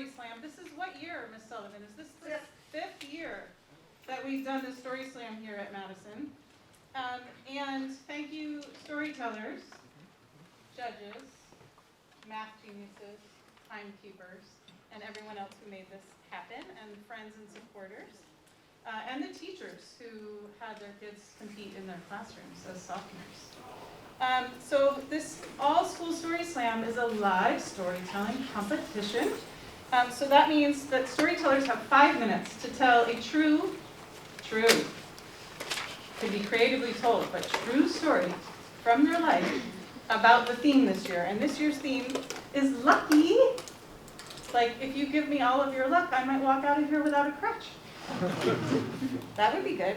Story Slam. This is what year, Miss Sullivan? Is this the fifth year that we've done the Story Slam here at Madison? And thank you, storytellers, judges, math geniuses, timekeepers, and everyone else who made this happen, and friends and supporters, and the teachers who had their kids compete in their classrooms as sophomores. So this all-school Story Slam is a live storytelling competition. So that means that storytellers have 5 minutes to tell a true, could be creatively told, but true story from their life about the theme this year. And this year's theme is lucky. Like, if you give me all of your luck, I might walk out of here without a crutch. That would be good.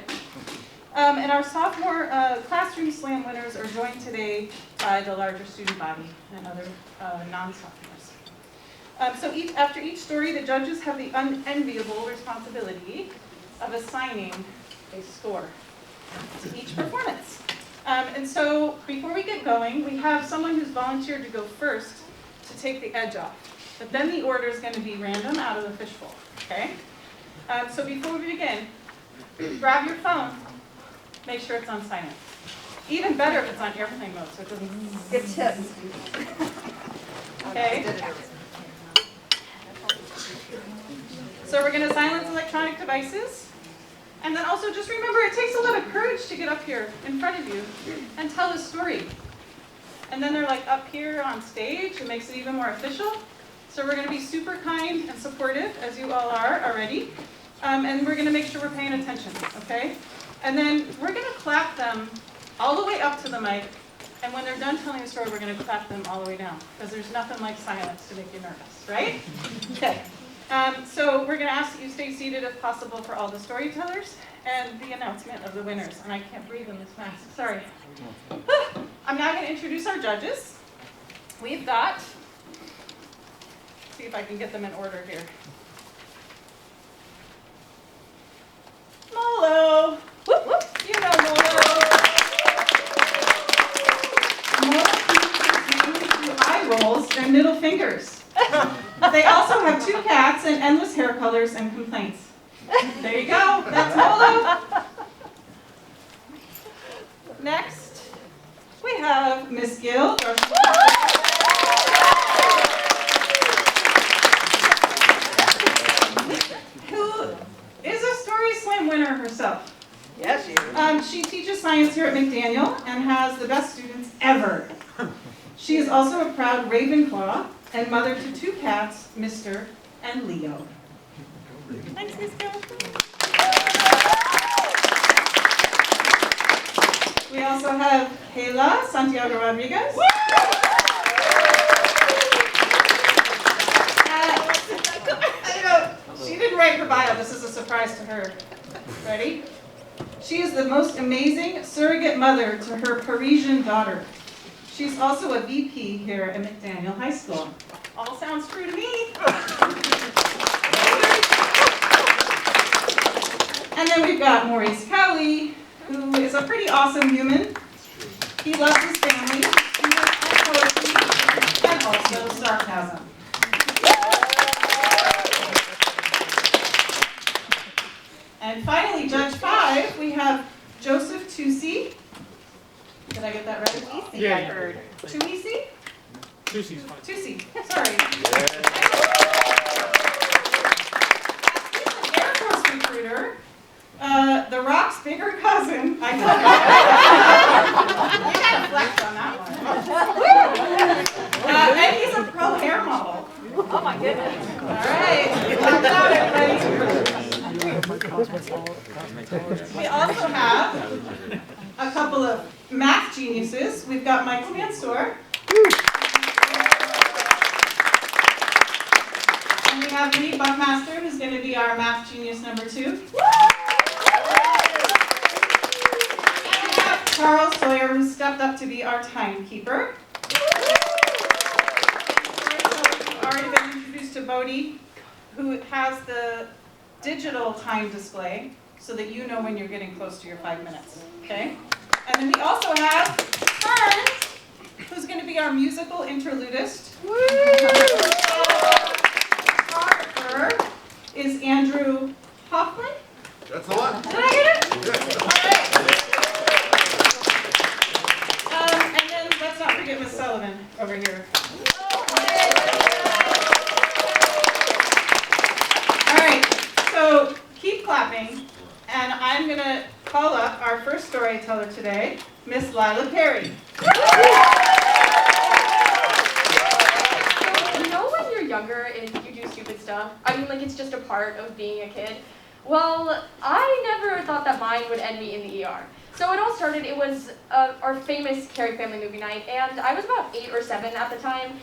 And our sophomore classroom slam winners are joined today by the larger student body and other non-sophomores. So after each story, the judges have the unenviable responsibility of assigning a score to each performance. And so before we get going, we have someone who's volunteered to go first to take the edge off. But then the order is going to be random out of the fishbowl, okay? So before we begin, grab your phone, make sure it's on silent. Even better if it's on airplane mode so it doesn't Good tips. Okay? So we're going to silence electronic devices. And then also just remember, it takes a lot of courage to get up here in front of you and tell a story. And then they're like up here on stage. It makes it even more official. So we're going to be super kind and supportive, as you all are already. And we're going to make sure we're paying attention, okay? And then we're going to clap them all the way up to the mic. And when they're done telling the story, we're going to clap them all the way down. Because there's nothing like silence to make you nervous, right? Okay. So we're going to ask that you stay seated if possible for all the storytellers and the announcement of the winners. And I can't breathe in this mask. Sorry. I'm now going to introduce our judges. We've got, see if I can get them in order here. Molo. Whoop, whoop. You know Molo. Molo uses through eye rolls and middle fingers. They also have 2 cats and endless hair colors and complaints. There you go. That's Molo. Next, we have Miss Gill. Who is a Story Slam winner herself. Yes, she is. She teaches science here at McDaniel and has the best students ever. She is also a proud Ravenclaw and mother to 2 cats, Mr. and Leo. Thanks, Miss Gill. We also have Kayla Santiago Rodriguez. She didn't write her bio. This is a surprise to her. Ready? She is the most amazing surrogate mother to her Parisian daughter. She's also a VP here at McDaniel High School. All sounds true to me. And then we've got Maurice Cowley, who is a pretty awesome human. He loves his family, humor and poetry, and also sarcasm. And finally, Judge 5, we have Joseph Tusi. Did I get that right? Yeah, I heard. Tuisi? Tusi's fine. Tusi, sorry. He's an Air Force recruiter. The Rock's bigger cousin. I know. You gotta flex on that one. And he's a pro hair model. Oh my goodness. All right. Watch out, everybody. We also have a couple of math geniuses. We've got Michael Mansour. And we have Vinny Buckmaster, who's going to be our math genius number 2. And we have Charles Sawyer, who stepped up to be our timekeeper. We've already been introduced to Bodhi, who has the digital time display so that you know when you're getting close to your 5 minutes. Okay? And then we also have Fern, who's going to be our musical interludist. Our I'm going to call up our first storyteller today, Miss Lila Perry. You know when you're younger and you do stupid stuff? I mean, like, it's just a part of being a kid. Well, I never thought that mine would end me in the ER. So it all started, it was our famous Carrie family movie night, and I was about 8 or 7 at the time,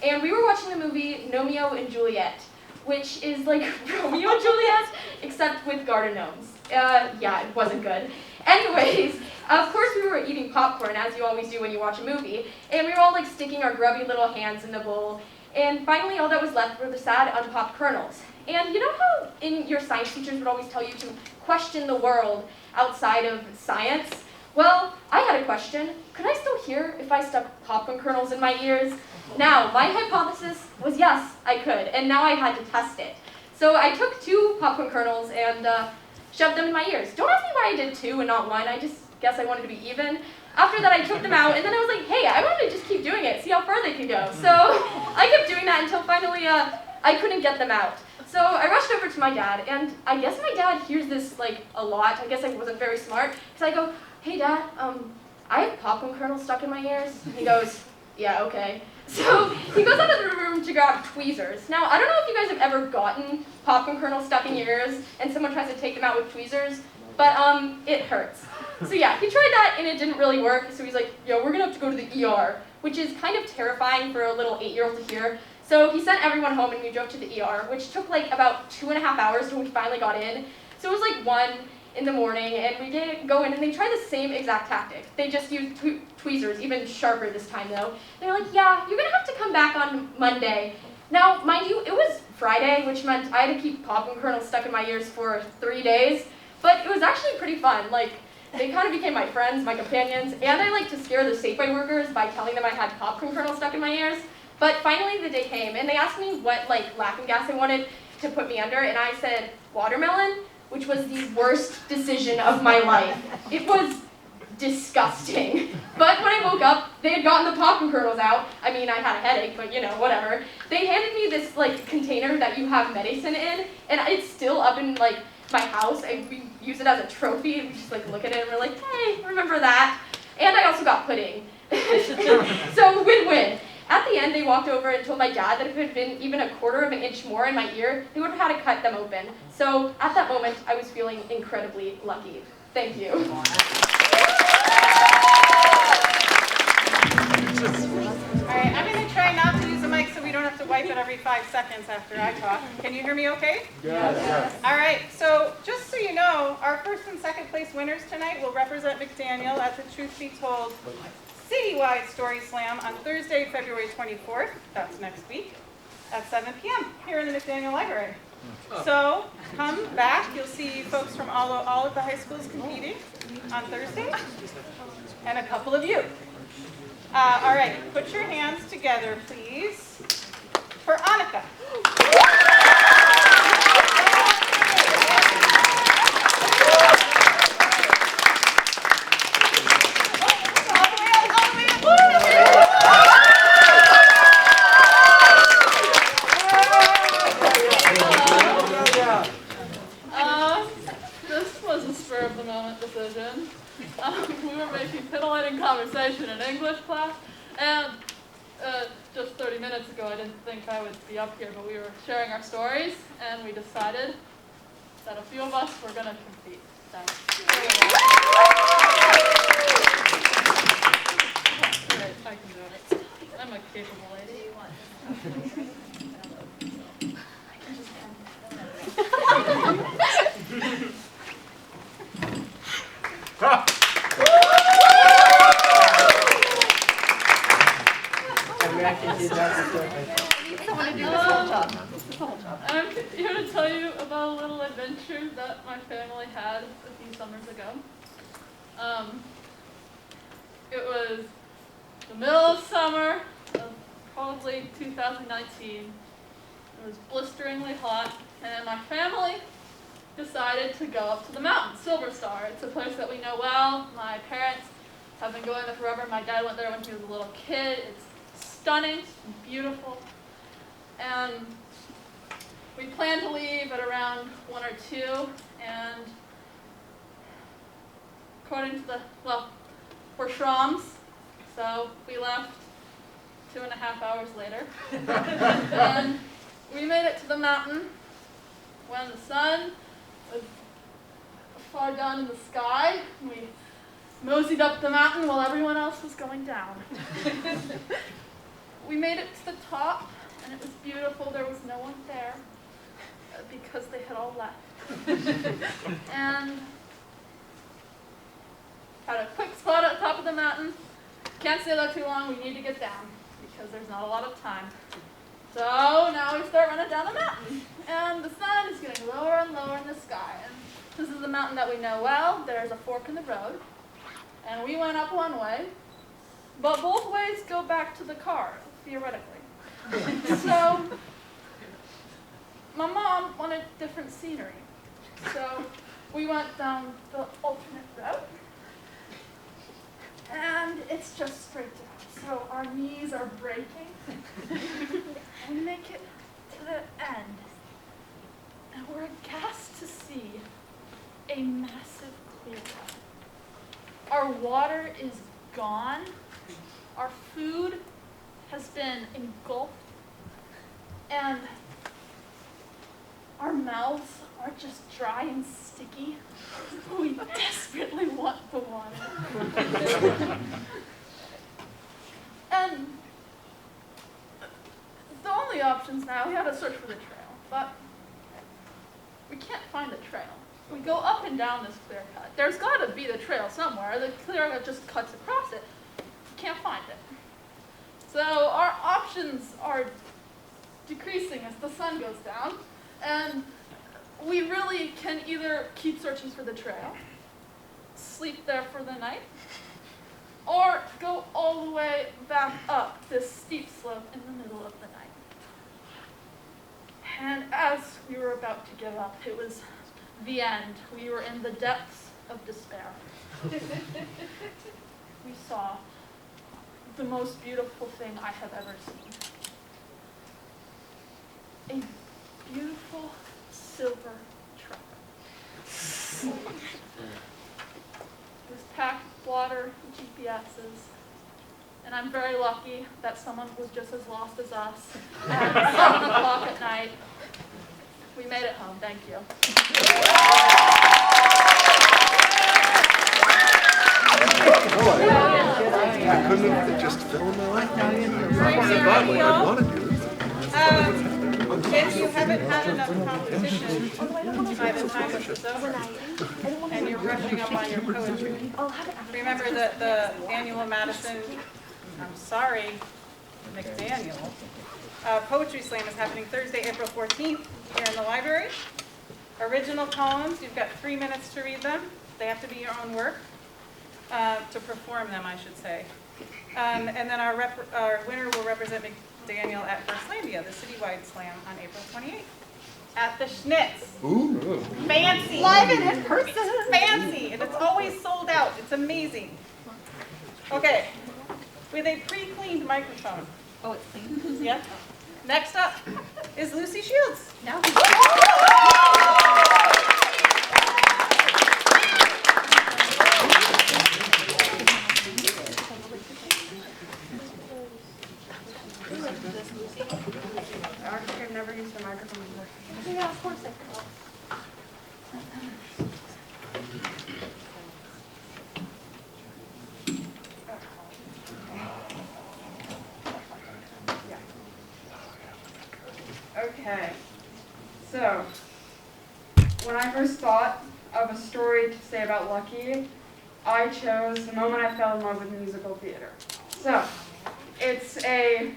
and we were watching the movie Romeo and Juliet, which is like Romeo and Juliet, except with garden gnomes. Yeah, it wasn't good. Anyways, of course we were eating popcorn, as you always do when you watch a movie, and we were all like sticking our grubby little hands in the bowl, and finally all that was left were the sad unpopped kernels. And you know how in your science teachers would always tell you to question the world outside of science? Well, I had a question. Could I still hear if I stuck popcorn kernels in my ears? Now, my hypothesis was yes, I could, and now I had to test it. So I took 2 popcorn kernels and shoved them in my ears. Don't ask me why I did 2 and not 1, I just guess I wanted to be even. After that, I took them out, and then I was like, hey, I want to just keep doing it, see how far they can go. So I kept doing that until finally I couldn't get them out. So I rushed over to my dad, and I guess my dad hears this like a lot. I guess I wasn't very smart. So I go, hey Dad, I have popcorn kernels stuck in my ears. And he goes, yeah, okay. So he goes out of the room to grab tweezers. Now, I don't know if you guys have ever gotten popcorn kernels stuck in your ears and someone tries to take them out with tweezers, but it hurts. So yeah, he tried that and it didn't really work. So he's like, yo, we're gonna have to go to the ER, which is kind of terrifying for a little 8-year-old to hear. So he sent everyone home and we drove to the ER, which took like about 2.5 hours till we finally got in. So it was like 1 in the morning, and we did go in and they tried the same exact tactic. They just used tweezers, even sharper this time though. They're like, yeah, you're gonna have to come back on Monday. Now, mind you, it was Friday, which meant I had to keep popcorn kernels stuck in my ears for 3 days, but it was actually pretty fun. Like, they kind of became my friends, my companions, and I like to scare the Safeway workers by telling them I had popcorn kernels stuck in my ears. But finally the day came, and they asked me what like laughing gas I wanted to put me under, and I said watermelon, which was the worst decision of my life. It was disgusting. But when I woke up, they had gotten the popcorn kernels out. I mean, I had a headache, but you know, whatever. They handed me this like container that you have medicine in, and it's still up in like my house. We use it as a trophy, and we just like look at it and we're like, hey, remember that? And I also got pudding. So win-win. At the end, they walked over and told my dad that if it had been even a quarter of an inch more in my ear, they would have had to cut them open. So at that moment, I was feeling incredibly lucky. Thank you. All right, I'm going to try not to use the mic so we don't have to wipe it every 5 seconds after I talk. Can you hear me okay? Yes. All right, so just so you know, our first and second place winners tonight will represent McDaniel at the Truth Be Told Citywide Story Slam on Thursday, February 24th, that's next week, at 7 p.m. here in the McDaniel Library. So come back, you'll see folks from all of the high schools competing on Thursday, and a couple of you. All right, put your hands together, please, for Annika. This was a spur of the moment decision. We were making titillating conversation in English class, and just 30 minutes ago I didn't think I would be up here, but we were sharing our stories, and we decided that a few of us were going to compete. I can do it. I'm a capable lady. I'm here to tell you about a little adventure that my family had a few summers ago. It was the middle of summer of probably 2019. It was blisteringly hot, and my family decided to go up to the mountain, Silver Star. It's a place that we know well. My parents have been going there forever. My dad went there when he was a little kid. It's stunning and beautiful. And we planned to leave at around 1 or 2, and according to we're Shroms, so we left 2.5 hours later. And we made it to the mountain when the sun was far down in the sky. We moseyed up the mountain while everyone else was going down. We made it to the top, and it was beautiful. There was no one there because they had all left. And had a quick spot at the top of the mountain. Can't stay there too long. We need to get down because there's not a lot of time. So now we start running down the mountain, and the sun is getting lower and lower in the sky. And this is the mountain that we know well. There's a fork in the road, and we went up one way, but both ways go back to the car, theoretically. So my mom wanted different scenery, so we went down the alternate route, and it's just straight down. So our knees are breaking. We make it to the end, and we're aghast to see a massive clear cut. Our water is gone. Our food has been engulfed, and our mouths are just dry and sticky. We desperately want the water. And the only options now, we have to search for the trail, but we can't find the trail. We go up and down this clear cut. There's got to be the trail somewhere. The clear cut just cuts across it. We can't find it. So our options are decreasing as the sun goes down, and we really can either keep searching for the trail, sleep there for the night, or go all the way back up this steep slope in the middle of the night. And as we were about to give up, it was the end. We were in the depths of despair. We saw the most beautiful thing I have ever seen. A beautiful silver truck. It was packed with water, GPSs, and I'm very lucky that someone was just as lost as us at 7 o'clock at night. We made it home. Thank you. I couldn't have just filmed my life. I thought what I want to do. If you haven't had enough competition by the time this is over, and you're brushing up on your poetry, remember that the annual McDaniel Poetry Slam is happening Thursday, April 14th here in the library. Original poems, you've got 3 minutes to read them. They have to be your own work, to perform them, I should say. And then our winner will represent McDaniel at Firstlandia, the citywide slam on April 28th. At the Schnitz. Ooh. Fancy. Live and in person. Fancy, and it's always sold out. It's amazing. Okay, with a pre-cleaned microphone. Oh, it's clean. Yep. Next up is Lucy Shields. No. I've never used a microphone before. Yeah, of course I can. Okay, so when I first thought of a story to say about Lucky, I chose the moment I fell in love with musical theater. So it's a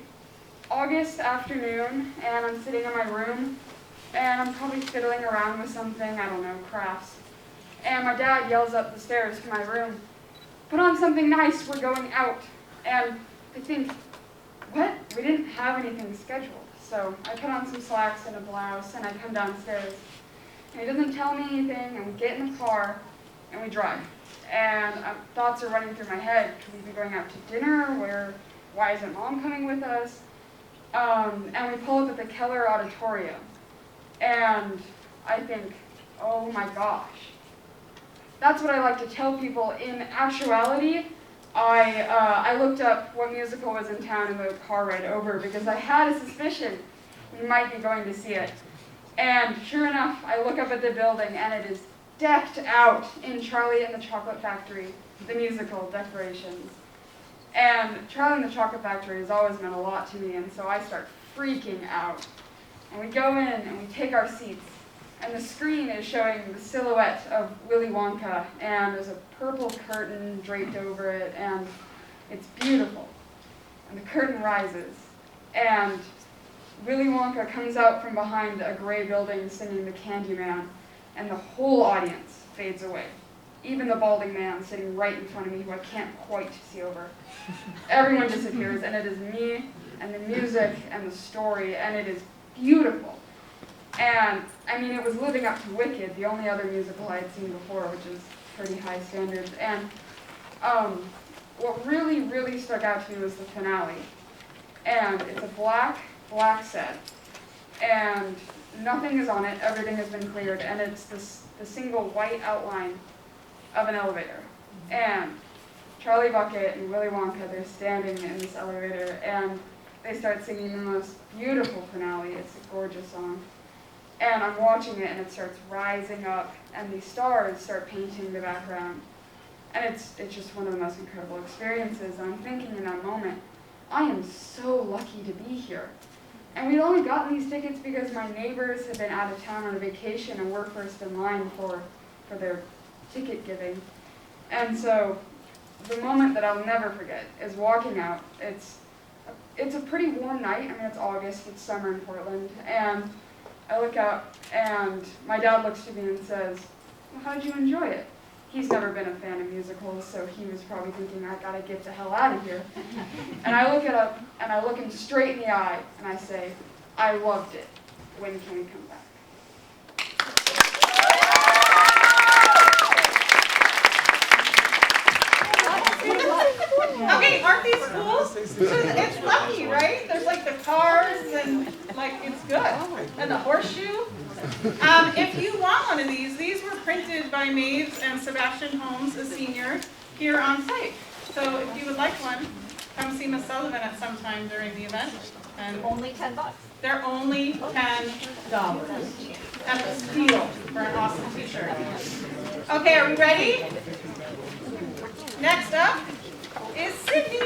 August afternoon, and I'm sitting in my room, and I'm probably fiddling around with something, I don't know, crafts. And my dad yells up the stairs to my room, "Put on something nice, we're going out." And I think, what? We didn't have anything scheduled. So I put on some slacks and a blouse, and I come downstairs. And he doesn't tell me anything, and we get in the car, and we drive. And thoughts are running through my head. Could we be going out to dinner? Why isn't Mom coming with us? And we pull up at the Keller Auditorium. And I think, oh my gosh, that's what I like to tell people. In actuality, I looked up what musical was in town in the car ride over because I had a suspicion we might be going to see it. And sure enough, I look up at the building and it is decked out in Charlie and the Chocolate Factory, the musical decorations. And Charlie and the Chocolate Factory has always meant a lot to me, and so I start freaking out. And we go in and we take our seats, and the screen is showing the silhouette of Willy Wonka, and there's a purple curtain draped over it, and it's beautiful. And the curtain rises, and Willy Wonka comes out from behind a gray building singing the Candyman, and the whole audience fades away. Even the balding man sitting right in front of me who I can't quite see over. Everyone disappears, and it is me, and the music, and the story, and it is beautiful. And, I mean, it was living up to Wicked, the only other musical I had seen before, which is pretty high standards. And what really, really stuck out to me was the finale. And it's a black set, and nothing is on it, everything has been cleared, and it's the single white outline of an elevator. And Charlie Bucket and Willy Wonka, they're standing in this elevator, and they start singing the most beautiful finale. It's a gorgeous song. And I'm watching it, and it starts rising up, and these stars start painting the background. And it's just one of the most incredible experiences. And I'm thinking in that moment, I am so lucky to be here. And we'd only gotten these tickets because my neighbors had been out of town on a vacation, and we're first in line for their ticket giving. And so the moment that I'll never forget is walking out. It's a pretty warm night. I mean, it's August, it's summer in Portland. And I look out, and my dad looks to me and says, "Well, how did you enjoy it?" He's never been a fan of musicals, so he was probably thinking, I gotta get the hell out of here. And I look it up, and I look him straight in the eye, and I say, "I loved it. When can we come back?" Okay, aren't these cool? It's lucky, right? There's like the cars and like it's good. And the horseshoe. If you want one of these were printed by Maves and Sebastian Holmes, a senior, here on site. So if you would like one, come see Miss Sullivan at some time during the event. And Only $10. they're only $10. That's a steal for an awesome t-shirt. Okay, are we ready? Next up is Sydney.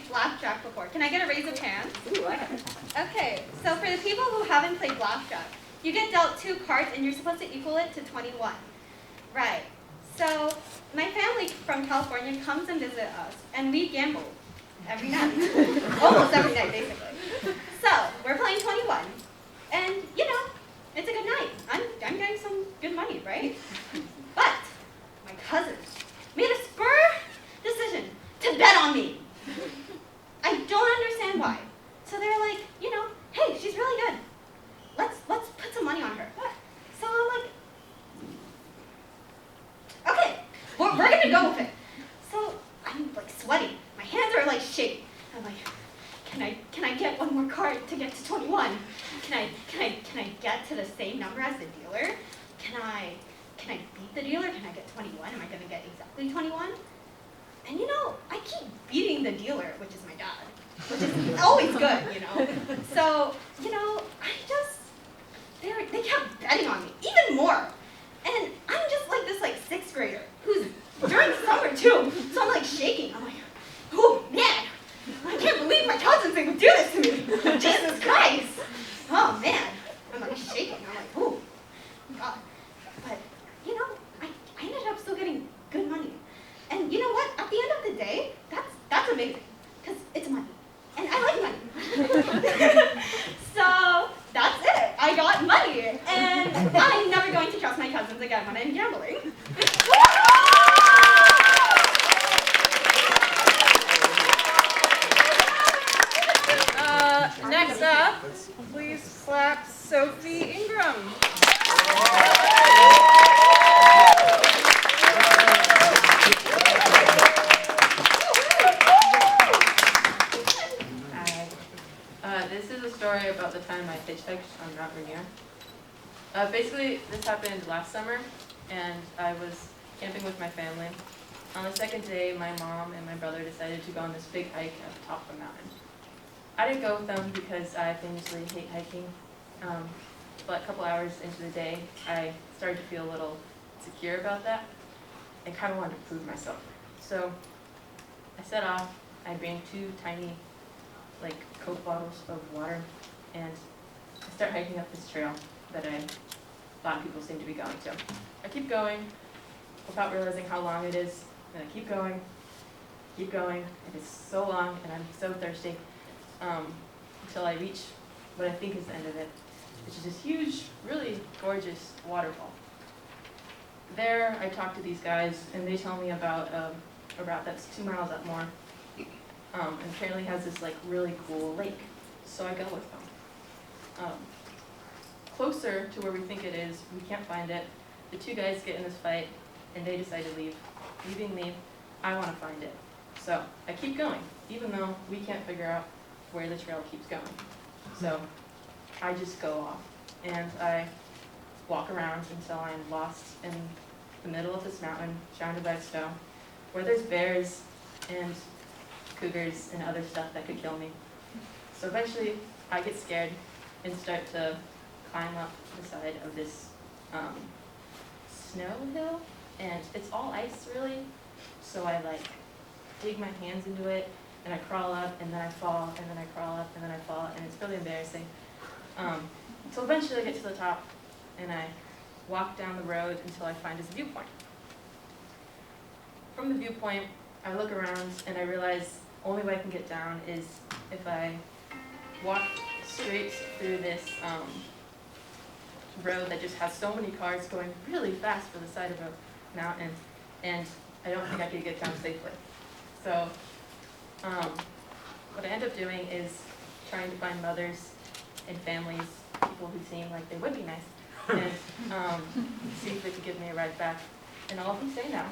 Blackjack before? Can I get a raise of hands? Ooh, I have. Okay, so for the people who haven't played blackjack, you get dealt 2 cards and you're supposed to equal it to 21. Right. So my family from California comes and visit us, and we gamble every night. Almost every night, basically. So we're playing 21, and you know, it's a good night. I'm getting some good money, right? But my cousins made a spur decision to bet on me. I don't understand why. So they were like, you know, hey, she's really good. Let's put some money on her. So I'm like, okay, we're gonna go with it. So I'm like sweating. My hands are like shaking. I'm like, can I get one more card to get to 21? Can I get to the same number as the dealer? Can I beat the dealer? Can I get 21? Am I gonna get exactly 21? And you know, I keep beating the dealer, which is my dad, which is always good, you know. So, you know, they kept betting on me, even more. And I'm just like this 6th grader who's during summer too. So I'm like shaking. I'm like, oh man, I can't believe my cousins would do this to me. Jesus Christ. Oh man. I'm like shaking. I'm like, oh God. But, you know, I ended up still getting good money. And you know what? At the end of the day, that's amazing, because it's money, and I like money. So that's it. I got money, and I'm never going to trust my cousins again when I'm gambling. Please clap Sophie Ingram. Hi. This is a story about the time I hitchhiked on Mount Rainier. Basically, this happened last summer, and I was camping with my family. On the second day, my mom and my brother decided to go on this big hike at the top of a mountain. I didn't go with them because I famously hate hiking, but a couple hours into the day, I started to feel a little insecure about that and kind of wanted to prove myself. So I set off. I bring 2 tiny, like, Coke bottles of water, and I start hiking up this trail that a lot of people seem to be going to. I keep going without realizing how long it is, and I keep going, and it's so long, and I'm so thirsty, until I reach what I think is the end of it, which is this huge, really gorgeous waterfall. There, I talk to these guys, and they tell me about a route that's 2 miles up more, and apparently has this like really cool lake. So I go with them. Closer to where we think it is, we can't find it. The 2 guys get in this fight, and they decide to leave. Leaving me, I want to find it. So I keep going, even though we can't figure out where the trail keeps going. So I just go off, and I walk around until I'm lost in the middle of this mountain, surrounded by snow, where there's bears and cougars and other stuff that could kill me. So eventually, I get scared and start to climb up the side of this snow hill, and it's all ice really. So I like dig my hands into it, and I crawl up, and then I fall, and then I crawl up, and then I fall, and it's really embarrassing. So eventually I get to the top, and I walk down the road until I find this viewpoint. From the viewpoint, I look around, and I realize only way I can get down is if I walk straight through this road that just has so many cars going really fast for the side of a mountain, and I don't think I could get down safely. So what I end up doing is trying to find mothers and families, people who seem like they would be nice, and see if they could give me a ride back. And all of them say no.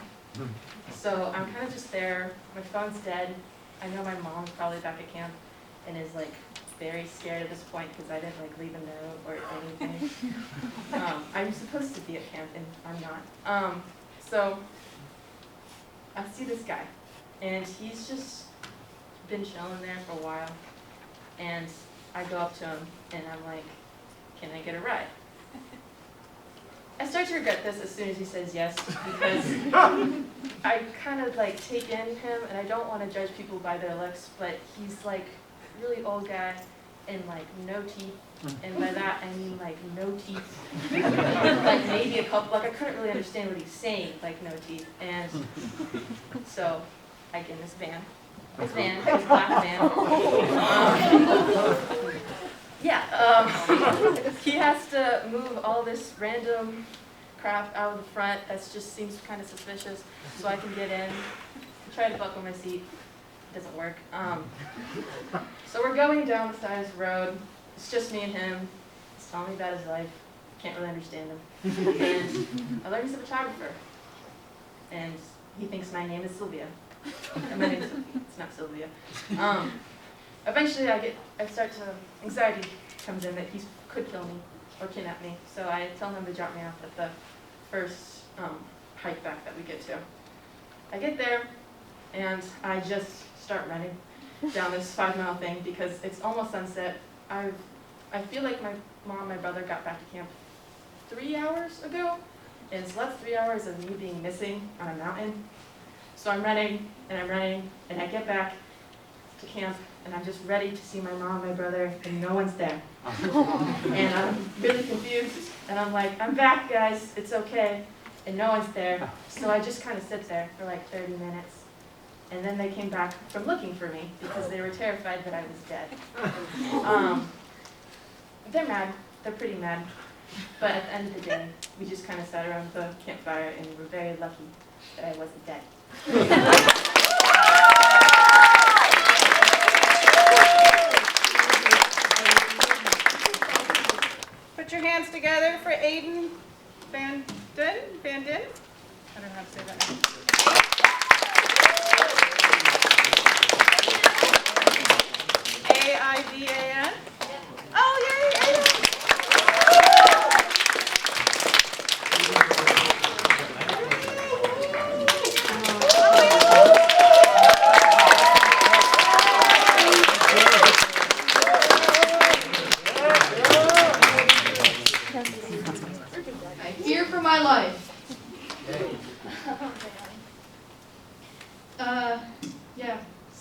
So I'm kind of just there. My phone's dead. I know my mom's probably back at camp and is like very scared at this point because I didn't like leave a note or anything. I'm supposed to be at camp and I'm not. So I see this guy, and he's just been chilling there for a while, and I go up to him and I'm like, can I get a ride? I start to regret this as soon as he says yes, because I kind of like take in him, and I don't want to judge people by their looks, but he's like really old guy and like no teeth, and by that I mean like no teeth, like maybe a couple, like I couldn't really understand what he's saying, like no teeth, and so I get in this black van. He has to move all this random crap out of the front that just seems kind of suspicious, so I can get in. I try to buckle my seat. It doesn't work. So we're going down the side of the road. It's just me and him. He's telling me about his life. Can't really understand him. And I learned he's a photographer. And he thinks my name is Sylvia. And my name is Sophie. It's not Sylvia. Eventually anxiety comes in that he could kill me or kidnap me. So I tell him to drop me off at the first hike back that we get to. I get there, and I just start running down this 5-mile thing because it's almost sunset. I feel like my mom and my brother got back to camp 3 hours ago, and so that's 3 hours of me being missing on a mountain. So I'm running, and I get back to camp, and I'm just ready to see my mom and my brother, and no one's there. And I'm really confused, and I'm like, I'm back, guys, it's okay, and no one's there. So I just kind of sit there for like 30 minutes, and then they came back from looking for me because they were terrified that I was dead. They're mad, they're pretty mad, but at the end of the day, we just kind of sat around the campfire, and we're very lucky that I wasn't dead.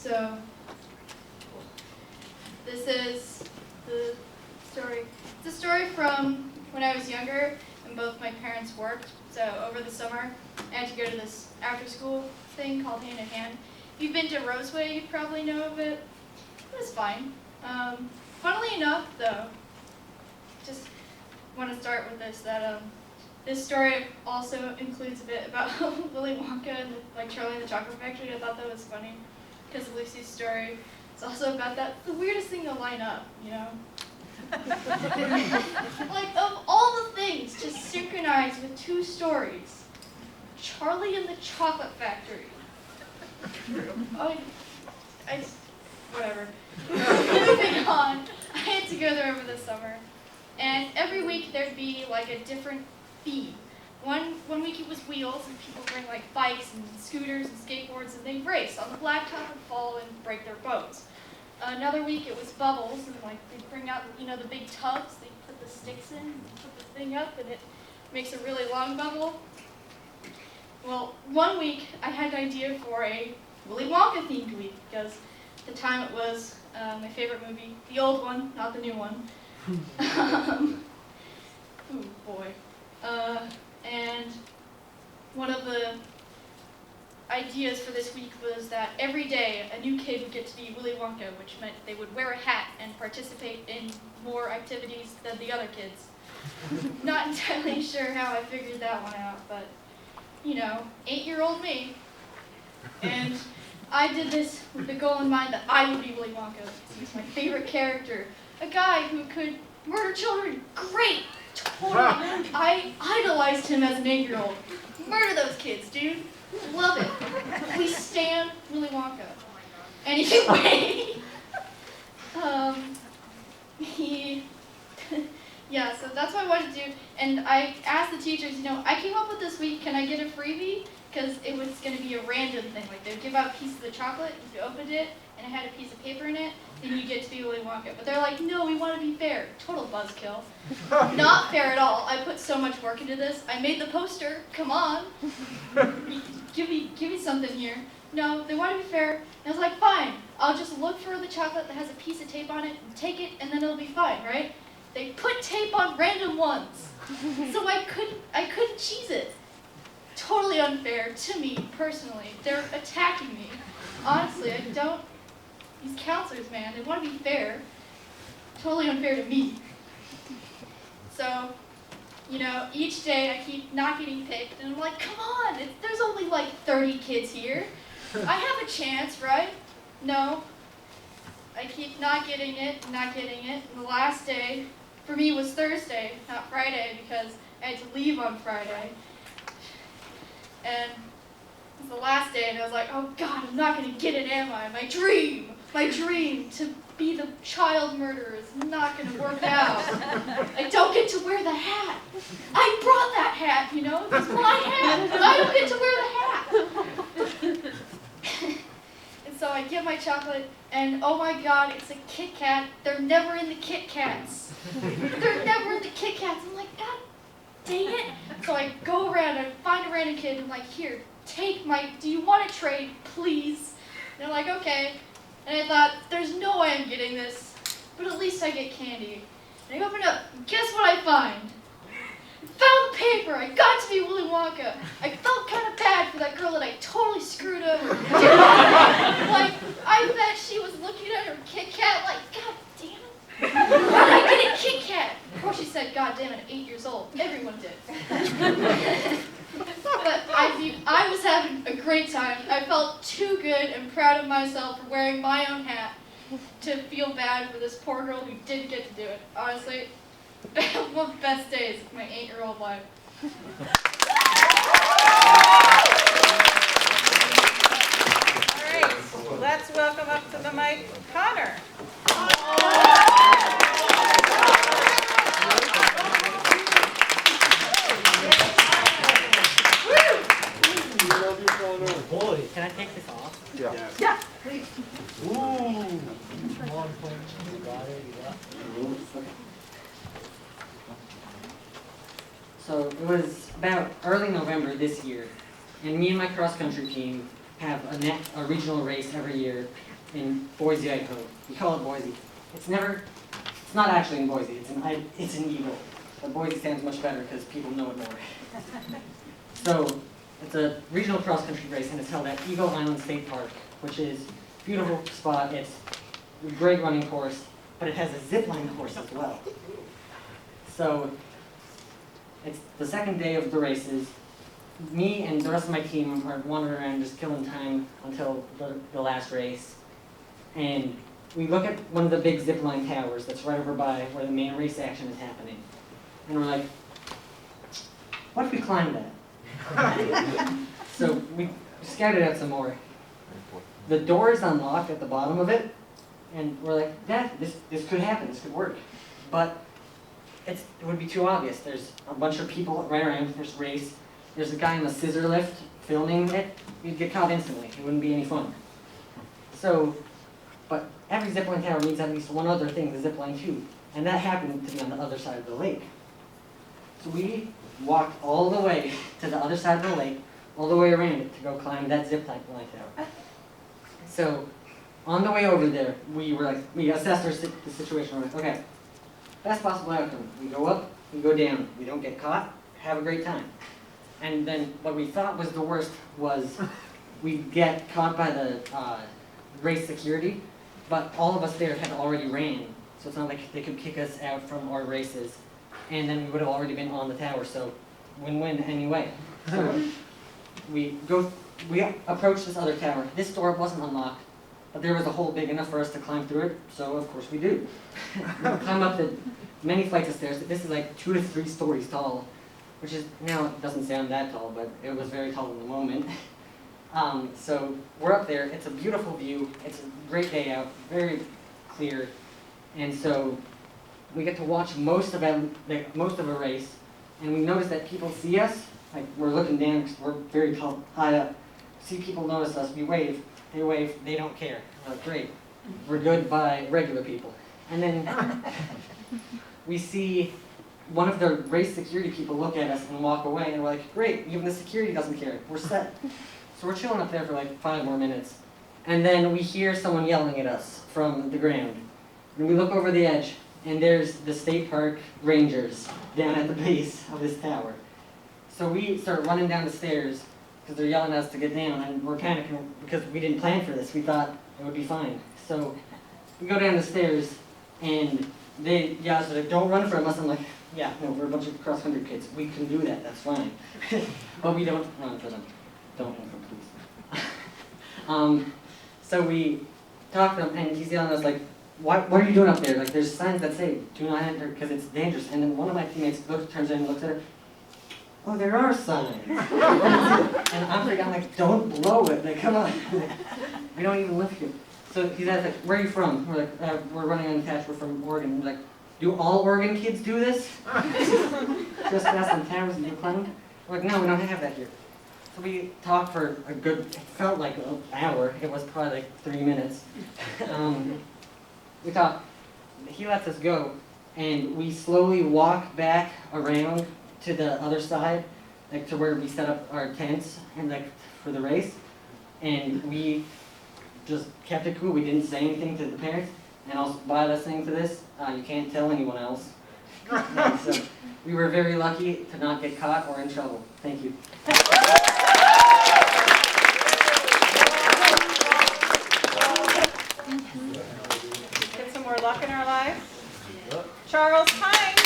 So this is the story. It's a story from when I was younger and both my parents worked. So over the summer, I had to go to this after-school thing called Hand in Hand. If you've been to Roseway, you probably know of it. It was fine. Funnily enough, though, just want to start with this, that this story also includes a bit about Willy Wonka and like Charlie and the Chocolate Factory. I thought that was funny because Lucy's story is also about that. The weirdest thing to line up, you know? Like, of all the things to synchronize with two stories, Charlie and the Chocolate Factory. Whatever. Moving on, I had to go there over the summer, and every week there'd be like a different theme. One week it was wheels, and people bring like bikes and scooters and skateboards, and they race on the blacktop and fall and break their bones. Another week it was bubbles, and like they bring out, you know, the big tubs. They put the sticks in, and put the thing up, and it makes a really long bubble. Well, one week I had an idea for a Willy Wonka themed week because at the time it was my favorite movie, the old one, not the new one. Ooh boy. And one of the ideas for this week was that every day a new kid would get to be Willy Wonka, which meant they would wear a hat and participate in more activities than the other kids. Not entirely sure how I figured that one out, but, you know, 8-year-old me. And I did this with the goal in mind that I would be Willy Wonka. He's my favorite character. A guy who could murder children. Great! Totally. I idolized him as an 8-year-old. Murder those kids, dude. Love it. We stand Willy Wonka. Anyway, yeah, so that's what I wanted to do. And I asked the teachers, you know, I came up with this week, can I get a freebie? Because it was going to be a random thing. Like, they would give out a piece of the chocolate, if you opened it, and it had a piece of paper in it, then you get to be Willy Wonka. But they're like, no, we want to be fair. Total buzzkill. Not fair at all. I put so much work into this. I made the poster. Come on. Give me something here. No, they want to be fair. And I was like, fine. I'll just look for the chocolate that has a piece of tape on it and take it, and then it'll be fine, right? They put tape on random ones. So I couldn't cheese it. Totally unfair to me, personally. They're attacking me. Honestly, I don't... These counselors, man, they want to be fair. Totally unfair to me. So, you know, each day I keep not getting picked, and I'm like, come on, there's only like 30 kids here. I have a chance, right? No. I keep not getting it. And the last day for me was Thursday, not Friday, because I had to leave on Friday. And it was the last day, and I was like, oh God, I'm not going to get it, am I? My dream to be the child murderer is not going to work out. I don't get to wear the hat. I brought that hat, you know? It's my hat, but I don't get to wear the hat. And so I get my chocolate, and oh my God, it's a Kit Kat. They're never in the Kit Kats. They're never in the Kit Kats. I'm like, God dang it. So I go around and find a random kid, and I'm like, here, take my, do you want to trade, please? And they're like, okay. And I thought, there's no way I'm getting this, but at least I get candy. And I open it up, and guess what I find? Found the paper. I got to be Willy Wonka. I felt kind of bad for that girl that I totally screwed over. Like, I bet she was looking at her Kit Kat like, God damn it. How did I get a Kit Kat? Of course she said, God damn it, at 8 years old. Everyone did. But I was having a great time. I felt too good and proud of myself for wearing my own hat to feel bad for this poor girl who didn't get to do it. Honestly, one of the best days of my 8-year-old life. All right, let's welcome up to the mic Connor. Boy, can I take this off? Yeah. Yeah, please. Ooh. Come on, Quinn. You got it, you got it. So it was about early November this year, and me and my cross-country team have a regional race every year in Boise, Idaho. We call it Boise. It's not actually in Boise, it's in Eagle. But Boise sounds much better because people know it more. So it's a regional cross-country race, and it's held at Eagle Island State Park, which is a beautiful spot. It's a great running course, but it has a zip line course as well. So it's the second day of the races. Me and the rest of my team are wandering around just killing time until the last race. And we look at one of the big zip line towers that's right over by where the main race action is happening. And we're like, what if we climbed that? So we scouted out some more. The door is unlocked at the bottom of it, and we're like, yeah, this could happen, this could work. But it would be too obvious. There's a bunch of people right around this race. There's a guy in the scissor lift filming it. You'd get caught instantly. It wouldn't be any fun. So, but every zipline tower needs at least one other thing to zipline to, and that happened to be on the other side of the lake. So we walked all the way to the other side of the lake, all the way around it to go climb that zipline tower. So, on the way over there, we assessed the situation. We're like, okay, best possible outcome. We go up, we go down, we don't get caught, have a great time. And then what we thought was the worst was we get caught by the race security, but all of us there had already ran, so it's not like they could kick us out from our races, and then we would have already been on the tower, so win-win anyway. So we approached this other tower. This door wasn't unlocked, but there was a hole big enough for us to climb through it, so of course we do. We climb up the many flights of stairs. This is like 2 to 3 stories tall, which is, now it doesn't sound that tall, but it was very tall in the moment. So we're up there. It's a beautiful view. It's a great day out, very clear, and so we get to watch most of a race, and we notice that people see us. Like, we're looking down because we're very tall, high up. See people notice us. We wave. They wave. They don't care. We're like, great. We're good by regular people. And then we see one of the race security people look at us and walk away, and we're like, great, even the security doesn't care. We're set. So we're chilling up there for like 5 more minutes. And then we hear someone yelling at us from the ground. And we look over the edge, and there's the state park rangers down at the base of this tower. So we start running down the stairs because they're yelling at us to get down, and we're panicking because we didn't plan for this. We thought it would be fine. So we go down the stairs, and they yell at us, don't run from us. I'm like, yeah, no, we're a bunch of cross-country kids. We can do that, that's fine. But we don't run for them. Don't run from police. So we talk to him, and he's yelling at us like, what are you doing up there? Like, there's signs that say, do not enter because it's dangerous. And then one of my teammates turns in and looks at it. Oh, there are signs. And I'm like, don't blow it. Like, come on. We don't even live here. So he's like, where are you from? We're like, we're running unattached. We're from Oregon. We're like, do all Oregon kids do this? Just pass on towers and do climbing? We're like, no, we don't have that here. So we talked for a good, it felt like an hour. It was probably like 3 minutes. We talked, he lets us go, and we slowly walk back around to the other side, like to where we set up our tents and like for the race. And we just kept it cool. We didn't say anything to the parents. And also, by listening to this, you can't tell anyone else. So we were very lucky to not get caught or in trouble. Thank you. Get some more luck in our lives. Charles Hines.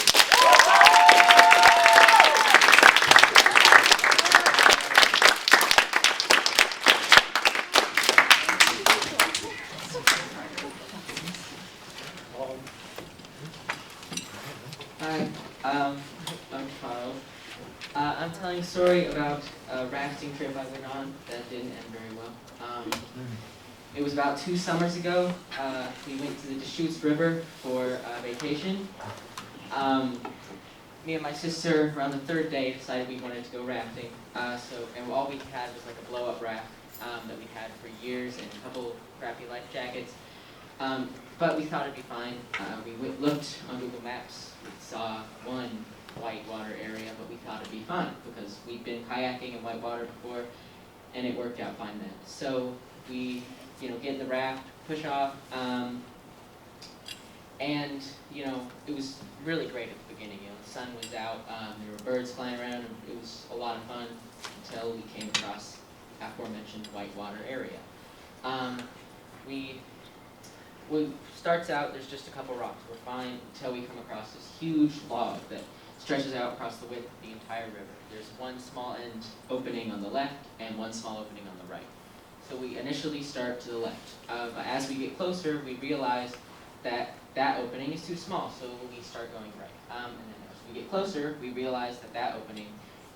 Hi, I'm Charles. I'm telling a story about a rafting trip I went on that didn't end very well. It was about 2 summers ago. We went to the Deschutes River for vacation. Me and my sister, around the 3rd day, decided we wanted to go rafting. And all we had was like a blow-up raft that we had for years and a couple crappy life jackets. But we thought it'd be fine. We looked on Google Maps. We saw one whitewater area, but we thought it'd be fun because we'd been kayaking in whitewater before. and it worked out fine then. So we, get in the raft, push off, and it was really great at the beginning. The sun was out, there were birds flying around, and it was a lot of fun until we came across aforementioned whitewater area. We starts out, there's just a couple rocks. We're fine until we come across this huge log that stretches out across the width of the entire river. There's one small end opening on the left and one small opening on the right. So we initially start to the left. But as we get closer, we realize that that opening is too small, so we start going right. And then as we get closer, we realize that that opening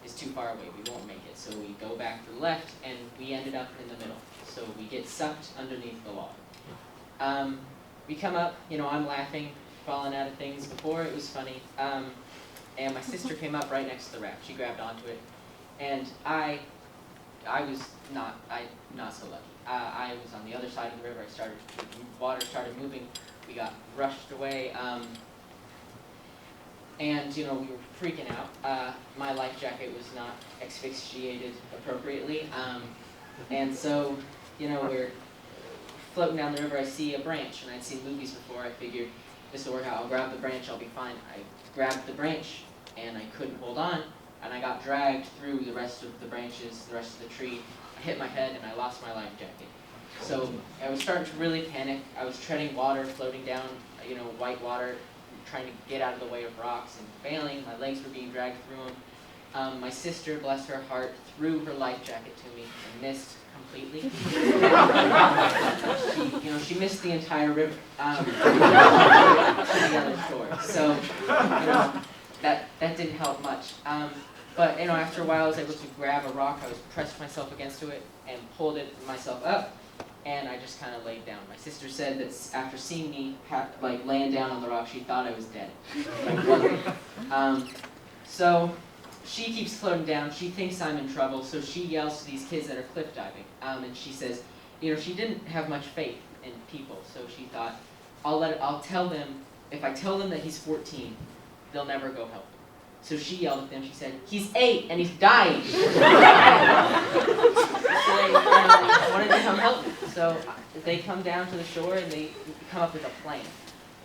is too far away. We won't make it. So we go back to the left, and we ended up in the middle. So we get sucked underneath the log. We come up, I'm laughing, falling out of things. Before it was funny. And my sister came up right next to the raft. She grabbed onto it. And I was not so lucky. I was on the other side of the river. Water started moving. We got rushed away. And, we were freaking out. My life jacket was not asphyxiated appropriately. And so, we're floating down the river. I see a branch, and I'd seen movies before. I figured this will work out. I'll grab the branch. I'll be fine. I grabbed the branch, and I couldn't hold on, and I got dragged through the rest of the branches, the rest of the tree. I hit my head, and I lost my life jacket. So I was starting to really panic. I was treading water, floating down, white water, trying to get out of the way of rocks and failing. My legs were being dragged through them. My sister, bless her heart, threw her life jacket to me and missed completely. She missed the entire river to the other shore. So, that didn't help much. But after a while, I was able to grab a rock. I pressed myself against it and pulled myself up, and I just kind of laid down. My sister said that after seeing me laying down on the rock, she thought I was dead. So she keeps floating down. She thinks I'm in trouble, so she yells to these kids that are cliff diving, and she says, she didn't have much faith in people, so she thought, I'll tell them, if I tell them that he's 14, they'll never go help him. So she yelled at them. She said, "He's 8 and he's dying." So they wanted to come help me. So they come down to the shore and they come up with a plan.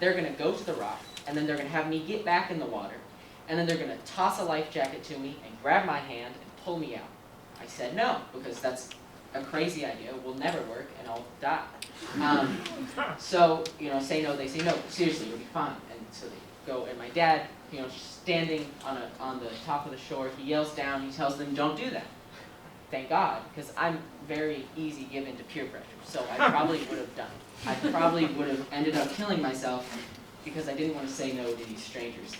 They're going to go to the rock, and then they're going to have me get back in the water, and then they're going to toss a life jacket to me and grab my hand and pull me out. I said no, because that's a crazy idea. It will never work, and I'll die. So, say no, they say no. Seriously, it'll be fine. And so they go, and my dad, standing on the top of the shore, he yells down, he tells them, "Don't do that." Thank God, because I'm very easy given to peer pressure, so I probably would have done it. I probably would have ended up killing myself because I didn't want to say no to these strangers.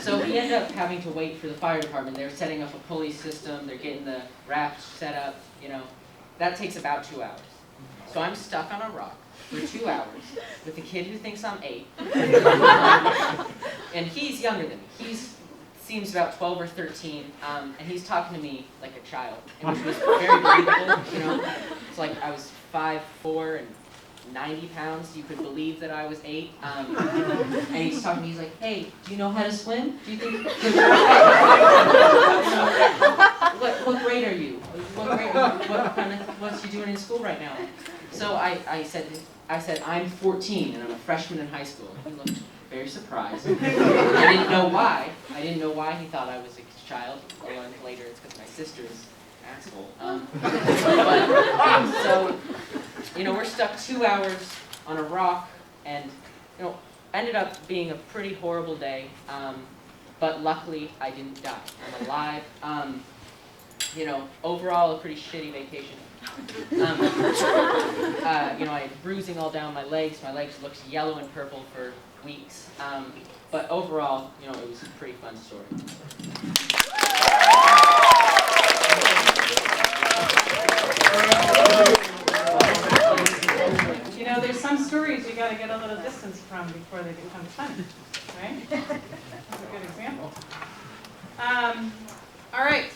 So we ended up having to wait for the fire department. They're setting up a pulley system, they're getting the raft set up, That takes about 2 hours. So I'm stuck on a rock for 2 hours with a kid who thinks I'm 8. And he's younger than me. He seems about 12 or 13, and he's talking to me like a child, which was very believable. It's like I was 5'4" and 90 pounds. You could believe that I was 8. And he's talking to me. He's like, "Hey, do you know how to swim? Do you think? What grade are you? What's you doing in school right now?" So I said, "I'm 14 and I'm a freshman in high school." He looked very surprised. I didn't know why. I didn't know why he thought I was a child. I learned later it's because my sister's an asshole. So, we're stuck 2 hours on a rock, and ended up being a pretty horrible day. But luckily I didn't die. I'm alive. Overall a pretty shitty vacation. I had bruising all down my legs. My legs looked yellow and purple for weeks. But overall, it was a pretty fun story. There's some stories you got to get a little distance from before they become funny, right? That's a good example. All right.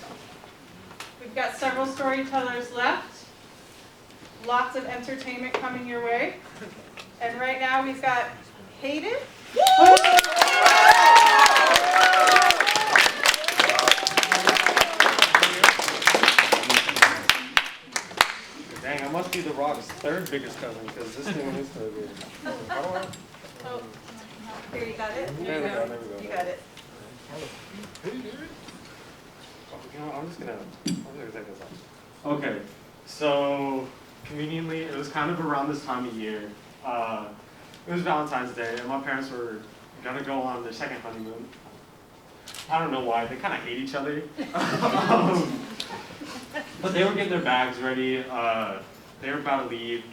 We've got several storytellers left. Lots of entertainment coming your way. And right now we've got Hayden. must be The Rock's third biggest cousin because this thing is so good. How do I? Oh, here, you got it? There we go, there we go. You got it. Oh, you know, I'm just gonna take this off. Okay, so conveniently, it was kind of around this time of year. It was Valentine's Day, and my parents were gonna go on their second honeymoon. I don't know why, they kind of hate each other. But they were getting their bags ready, they were about to leave,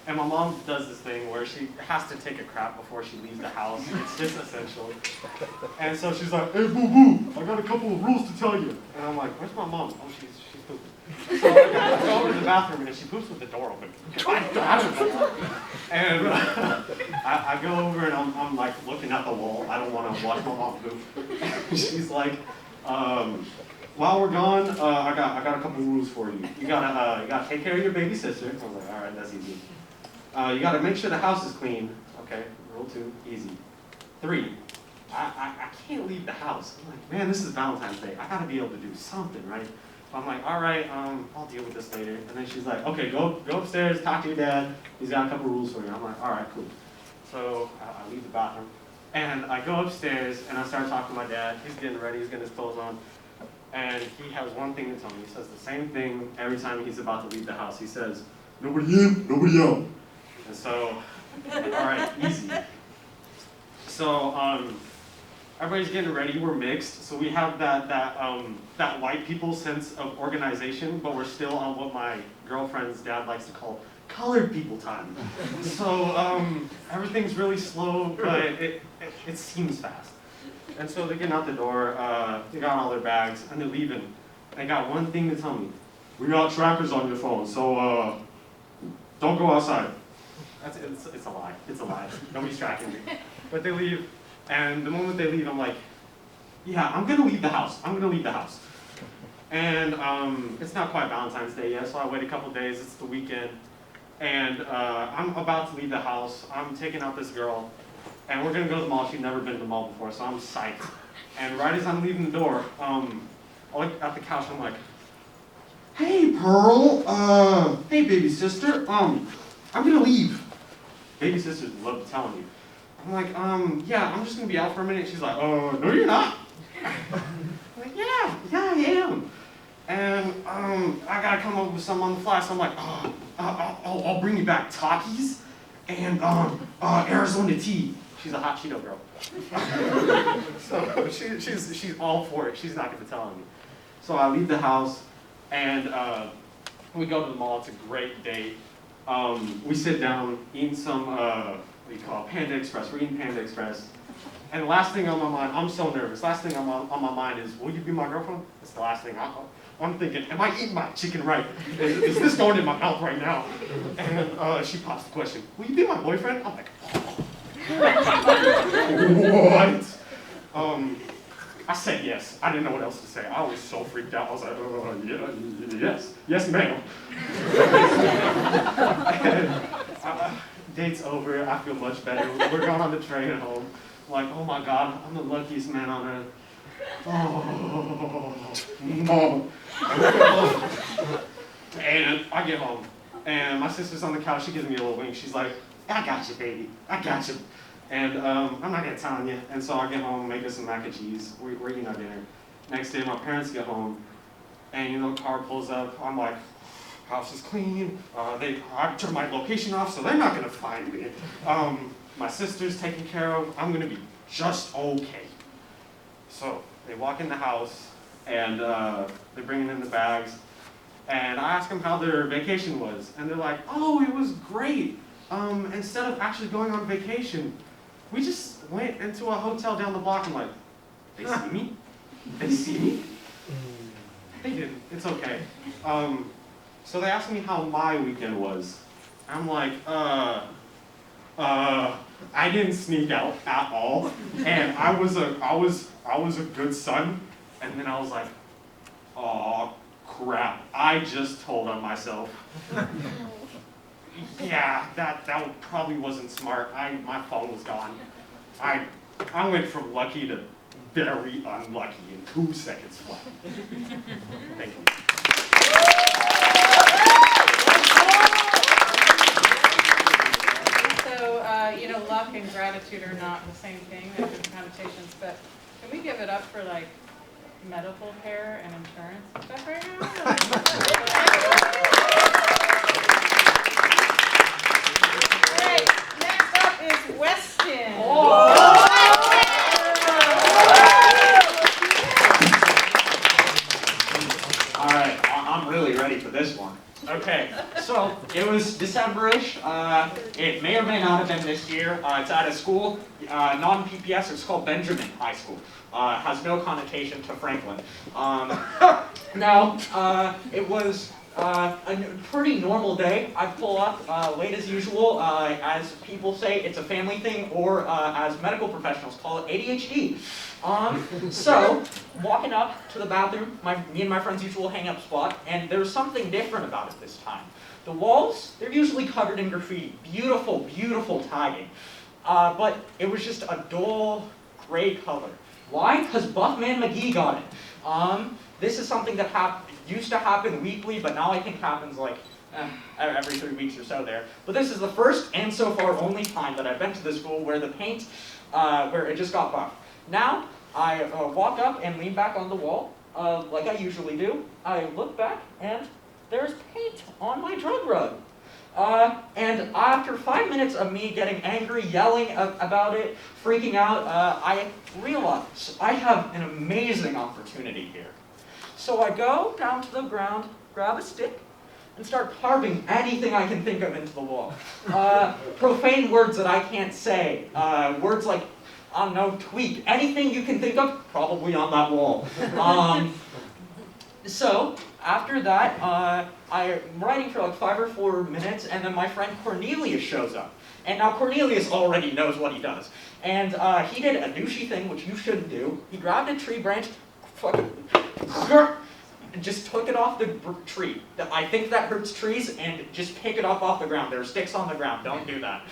and my mom does this thing where she has to take a crap before she leaves the house. It's just essential. And so she's like, hey, boo-boo, I got a couple of rules to tell you. And I'm like, where's my mom? Oh, she's pooping. So I go over to the bathroom, and she poops with the door open. I don't know. And I go over, and I'm like looking at the wall. I don't want to watch my mom poop. She's like, while we're gone, I got a couple rules for you. You gotta take care of your baby sister. I was like, all right, that's easy. You gotta make sure the house is clean. Okay, rule 2, easy. 3, I can't leave the house. I'm like, man, this is Valentine's Day. I gotta be able to do something, right? I'm like, all right, I'll deal with this later. And then she's like, okay, go upstairs, talk to your dad. He's got a couple rules for you. I'm like, all right, cool. So I leave the bathroom, and I go upstairs, and I start talking to my dad. He's getting ready. He's getting his clothes on. And he has one thing to tell me. He says the same thing every time he's about to leave the house. He says, nobody in, nobody out. And so, all right, easy. So everybody's getting ready. We're mixed. So we have that white people sense of organization, but we're still on what my girlfriend's dad likes to call colored people time. So everything's really slow, but it seems fast. And so they're getting out the door, they got all their bags, and they're leaving. They got one thing to tell me. We got trackers on your phone, so don't go outside. It's a lie. It's a lie. Nobody's tracking me. But they leave, and the moment they leave, I'm like, yeah, I'm gonna leave the house. I'm gonna leave the house. And it's not quite Valentine's Day yet, so I wait a couple days. It's the weekend, and I'm about to leave the house. I'm taking out this girl. And we're gonna go to the mall. She's never been to the mall before, so I'm psyched. And right as I'm leaving the door, I look at the couch. I'm like, "Hey, Pearl. Hey, baby sister. I'm gonna leave." Baby sisters love telling you. I'm like, yeah, I'm just gonna be out for a minute. She's like, "Oh, no, you're not." I'm like, yeah, I am. And I gotta come up with something on the fly. So I'm like, I'll bring you back Takis and Arizona tea. She's a hot Cheeto girl. So she's all for it. She's not going to tell me. So I leave the house, and we go to the mall. It's a great date. We sit down, eating some, what do you call it, Panda Express. We're eating Panda Express. And the last thing on my mind, I'm so nervous. Last thing on my mind is, will you be my girlfriend? That's the last thing. I'm thinking, am I eating my chicken right? Is this going in my mouth right now? And she pops the question, will you be my boyfriend? I'm like, oh. What? I said yes. I didn't know what else to say. I was so freaked out. I was like, yes, ma'am. And, date's over. I feel much better. We're going on the train home. I'm like, oh my God, I'm the luckiest man on earth. Oh, no. And I get home, and my sister's on the couch. She gives me a little wink. She's like, I got you, baby. I got you. And I'm not going to tell you. And so I get home, make us some mac and cheese. We're eating our dinner. Next day, my parents get home, and the car pulls up. I'm like, house is clean. I turned my location off, so they're not going to find me. My sister's taken care of. I'm going to be just okay. So they walk in the house, and they're bringing in the bags. And I ask them how their vacation was. And they're like, oh, it was great. Instead of actually going on vacation, we just went into a hotel down the block. I'm like, they see me? They see me? They didn't. It's okay. So they asked me how my weekend was. I'm like, I didn't sneak out at all, and I was a good son. And then I was like, oh crap! I just told on myself. Yeah, that probably wasn't smart. My phone was gone. I went from lucky to very unlucky in 2 seconds flat. Thank you. luck and gratitude are not the same thing, they have different connotations, but can we give it up for like medical care and insurance and stuff right now? All right, next up is Weston. Alright, I'm really ready for this one. Okay, so it was December-ish. It may or may not have been this year. It's at a school, non-PPS, it's called Benjamin High School. Has no connotation to Franklin. It was a pretty normal day. I pull up late as usual. As people say, it's a family thing, or as medical professionals call it, ADHD. So, walking up to the bathroom, me and my friend's usual hang-up spot, and there was something different about it this time. The walls, they're usually covered in graffiti. Beautiful, beautiful tagging. But it was just a dull gray color. Why? Because Buffman McGee got it. This is something that used to happen weekly, but now I think happens like every 3 weeks or so there. But this is the first and so far only time that I've been to the school where the paint, where it just got buffed. Now, I walk up and lean back on the wall, like I usually do. I look back, and there's paint on my drug rug. And after 5 minutes of me getting angry, yelling about it, freaking out, I realize I have an amazing opportunity here. So I go down to the ground, grab a stick, and start carving anything I can think of into the wall. Profane words that I can't say, words like, I don't know, tweak, anything you can think of, probably on that wall. So, after that, I'm writing for like 5 or 4 minutes, and then my friend Cornelius shows up. And now Cornelius already knows what he does. And he did a douchey thing, which you shouldn't do. He grabbed a tree branch, fucking, and just took it off the tree. I think that hurts trees, and just pick it up off the ground. There are sticks on the ground, don't do that.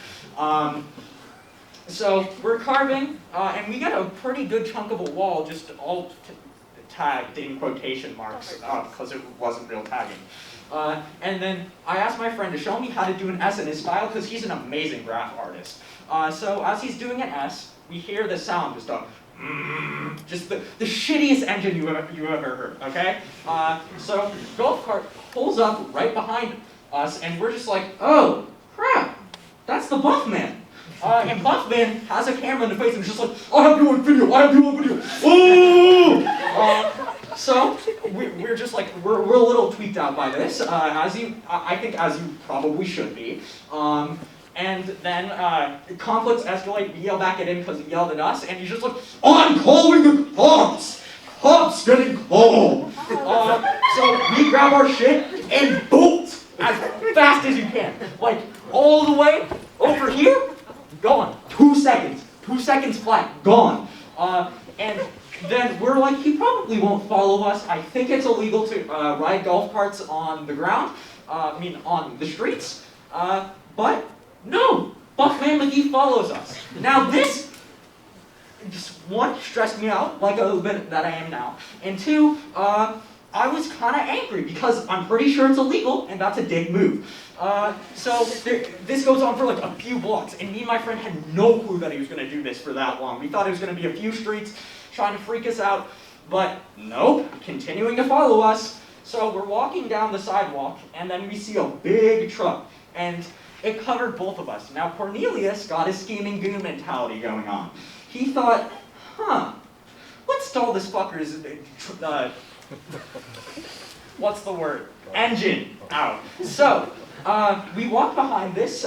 So we're carving, and we get a pretty good chunk of a wall, just all tagged in quotation marks, because it wasn't real tagging. And then I asked my friend to show me how to do an S in his style, because he's an amazing graph artist. So as he's doing an S, we hear the sound, just the shittiest engine you ever heard, okay? So golf cart pulls up right behind us, and we're just like, oh, crap, that's the Buffman. And Buffman has a camera in the face and is just like, I have you on video, I have you on video. Oh! So we're just like, we're a little tweaked out by this, I think as you probably should be. And then conflicts escalate, we yell back at him because he yelled at us, and he's just like, I'm calling the cops! Cops getting called! So we grab our shit and bolt as fast as you can. Like, all the way over here, gone. 2 seconds. 2 seconds flat, gone. And then we're like, he probably won't follow us. I think it's illegal to ride golf carts on the ground, on the streets. But no, Buffman McGee follows us. Now this, just one, stressed me out like a little bit that I am now. And 2, I was kind of angry because I'm pretty sure it's illegal and that's a dick move. So this goes on for like a few blocks, and me and my friend had no clue that he was going to do this for that long. We thought it was going to be a few streets trying to freak us out, but nope, continuing to follow us. So we're walking down the sidewalk, and then we see a big truck, and it covered both of us. Now Cornelius got his scheming goon mentality going on. He thought, let's stall this fucker's, what's the word? Engine out. So, we walk behind this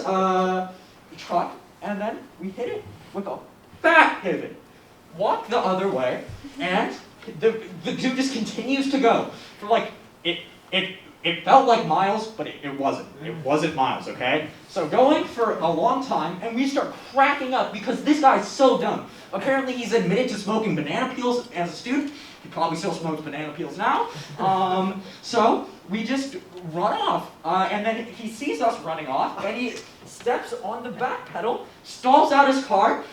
truck, and then we hit it with a back pivot. Walk the other way, and the dude just continues to go. For like, it felt like miles, but it wasn't. It wasn't miles, okay? So going for a long time, and we start cracking up because this guy's so dumb. Apparently he's admitted to smoking banana peels as a student. He probably still smokes banana peels now. So we just run off. And then he sees us running off, and he steps on the back pedal, stalls out his car,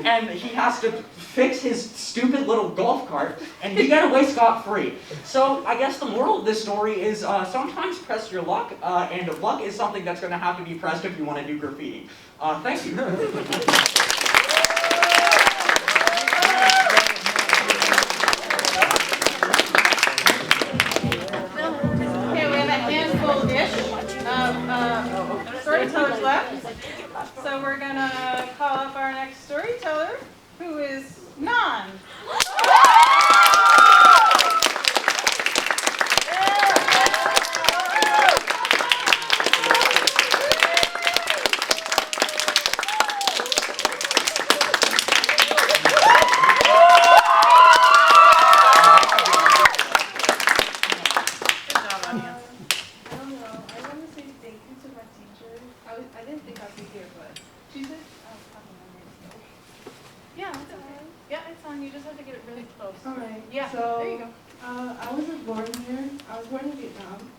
and he has to fix his stupid little golf cart, and we get away scot-free. So I guess the moral of this story is sometimes press your luck, and luck is something that's going to have to be pressed if you want to do graffiti. Thank you. Okay, we have a handful-ish of storytellers left. So we're gonna call up our next storyteller, who is Non. Alright, Yeah, so, there you go. I wasn't born here. I was born in Vietnam.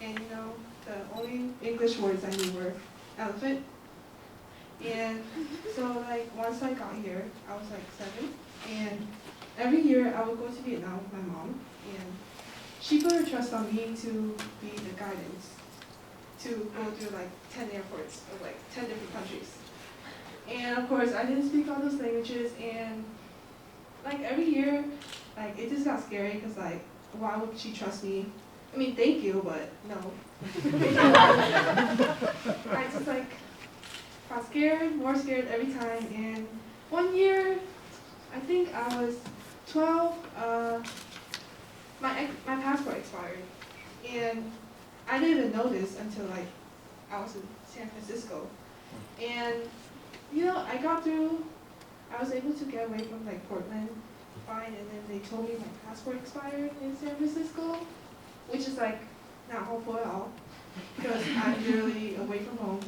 And you know, the only English words I knew were elephant. And so like once I got here, I was like 7. And every year I would go to Vietnam with my mom. And she put her trust on me to be the guidance to go through like 10 airports of like 10 different countries. And of course I didn't speak all those languages, and like every year, like it just got scary because like, why would she trust me? I mean, thank you, but no. I just like got scared, more scared every time. And one year, I think I was 12. My passport expired, and I didn't even know this until like I was in San Francisco. And you know, I got through. I was able to get away from like Portland fine, and then they told me my passport expired in San Francisco, which is like not hopeful at all because I'm literally away from home.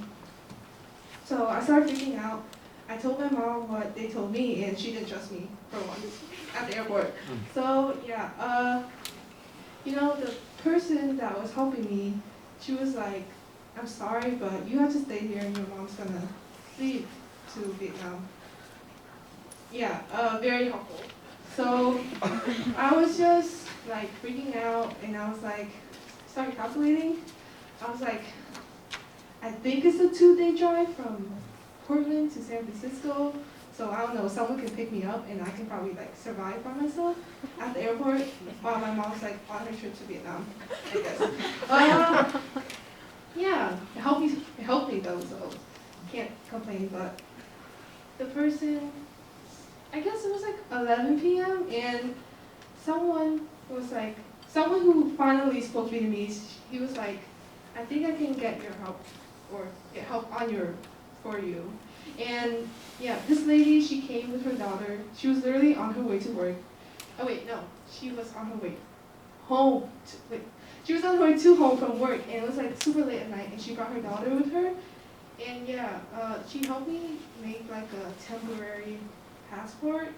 So I started freaking out. I told my mom what they told me, and she didn't trust me for once at the airport. So yeah, you know, the person that was helping me, she was like, "I'm sorry, but you have to stay here, and your mom's gonna leave to Vietnam." Yeah, very helpful. So I was just like freaking out, and I was like, started calculating. I was like, I think it's a 2-day drive from Portland to San Francisco. So I don't know, someone can pick me up, and I can probably like survive by myself at the airport while my mom's like on her trip to Vietnam, I guess. Yeah, it helped me though, so can't complain. But the person, I guess it was like 11 p.m. and someone who finally spoke Vietnamese, he was like, I think I can get your help, or get help for you. And yeah, this lady, she came with her daughter. She was literally on her way to work. Oh wait, no, she was on her way home. She was on her way to home from work, and it was like super late at night, and she brought her daughter with her. And yeah, she helped me make like a temporary passport,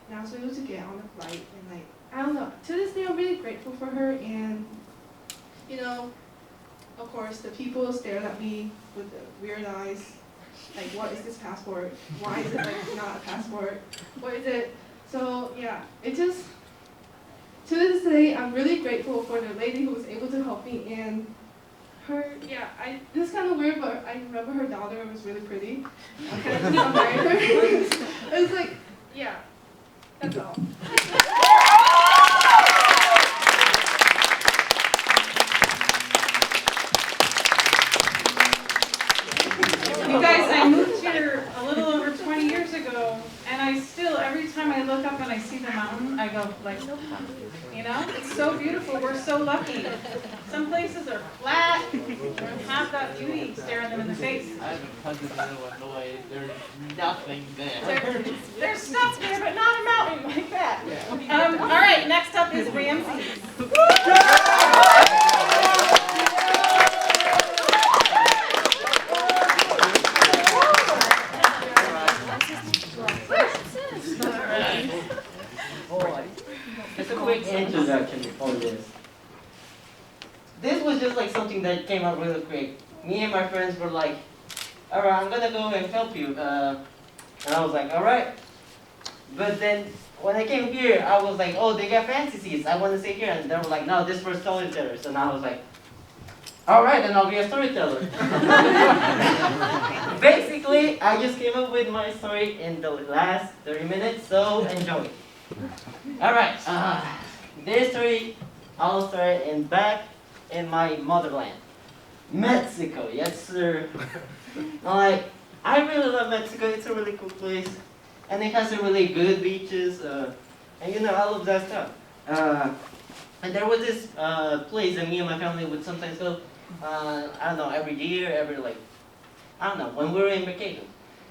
and I was able to get on the flight. And like, I don't know, to this day I'm really grateful for her. And you know, of course the people stared at me with the weird eyes, like, what is this passport? Why is it like not a passport? What is it? So yeah, it just, to this day I'm really grateful for the lady who was able to help me. And her, yeah, this is kind of weird, but I remember her daughter was really pretty. I kind of just married her. It was like, yeah, that's all. You guys, I moved here a little over 20 years ago, and I still, every time I look up and I see the mountain, I go like, you know, it's so beautiful. We're so lucky. Some places are flat, and have that beauty staring them in the face. I have a cousin in Illinois. There's nothing there. There's stuff there, but not a mountain like that. All right, next up is Ramses. Just a quick introduction before this. that came out really quick. Me and my friends were like, all right, I'm gonna go and help you. And I was like, all right. But then when I came here, I was like, oh, they got fancy seats. I want to sit here. And they were like, no, this is for storytellers. And I was like, all right, then I'll be a storyteller. Basically, I just came up with my story in the last 30 minutes, so enjoy. All right, this story, I'll start back in my motherland, Mexico. Yes, sir. Like, I really love Mexico. It's a really cool place, and it has some really good beaches. And you know, I love that stuff. And there was this place that me and my family would sometimes go. I don't know, every year, I don't know, when we were in vacation.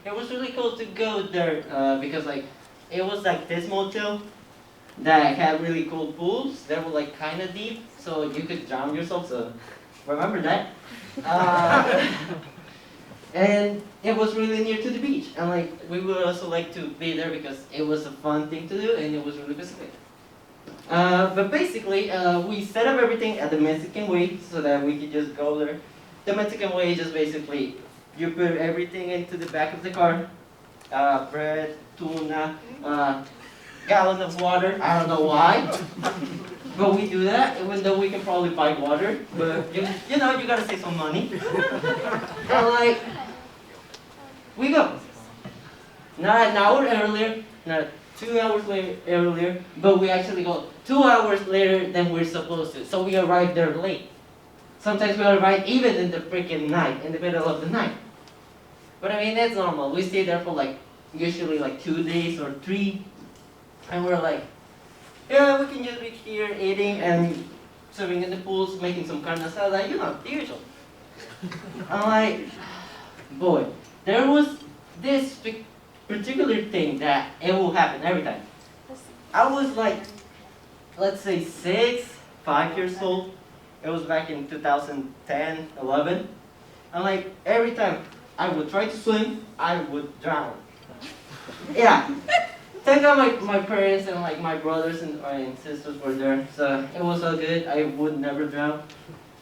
It was really cool to go there because like, it was like this motel that had really cool pools. They were like kind of deep, so you could drown yourself, so remember that. And it was really near to the beach. And like, we would also like to be there because it was a fun thing to do and it was really specific. But basically, we set up everything at the Mexican way so that we could just go there. The Mexican way is just basically, you put everything into the back of the car. Bread, tuna, gallon of water, I don't know why. But we do that, even though we can probably buy water. But you know, you gotta save some money. And like, we go. Not an hour earlier, not 2 hours earlier, but we actually go 2 hours later than we're supposed to. So we arrive there late. Sometimes we arrive even in the freaking night, in the middle of the night. But I mean, that's normal. We stay there for like, usually like 2 days or 3. And we're like, yeah, we can just be here eating and swimming in the pools, making some carne asada, you know, the usual. I'm like, boy, there was this particular thing that it will happen every time. I was like, let's say 5 years old. It was back in 2010, 11. And like, every time I would try to swim, I would drown. Yeah. Thank God my parents and like my brothers and sisters were there, so it was all good. I would never drown.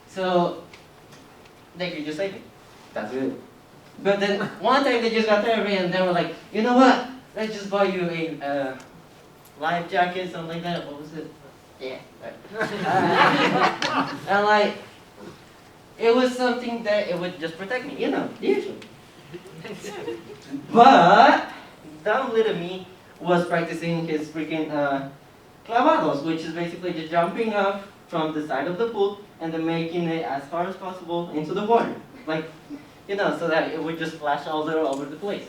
So they could just save me. That's good. But then one time they just got there and they were like, you know what? Let's just buy you a life jacket, something like that. What was it? Yeah. And like, it was something that it would just protect me, you know, usually. But dumb little me was practicing his freaking clavados, which is basically just jumping up from the side of the pool and then making it as hard as possible into the water. Like, you know, so that it would just splash all over the place.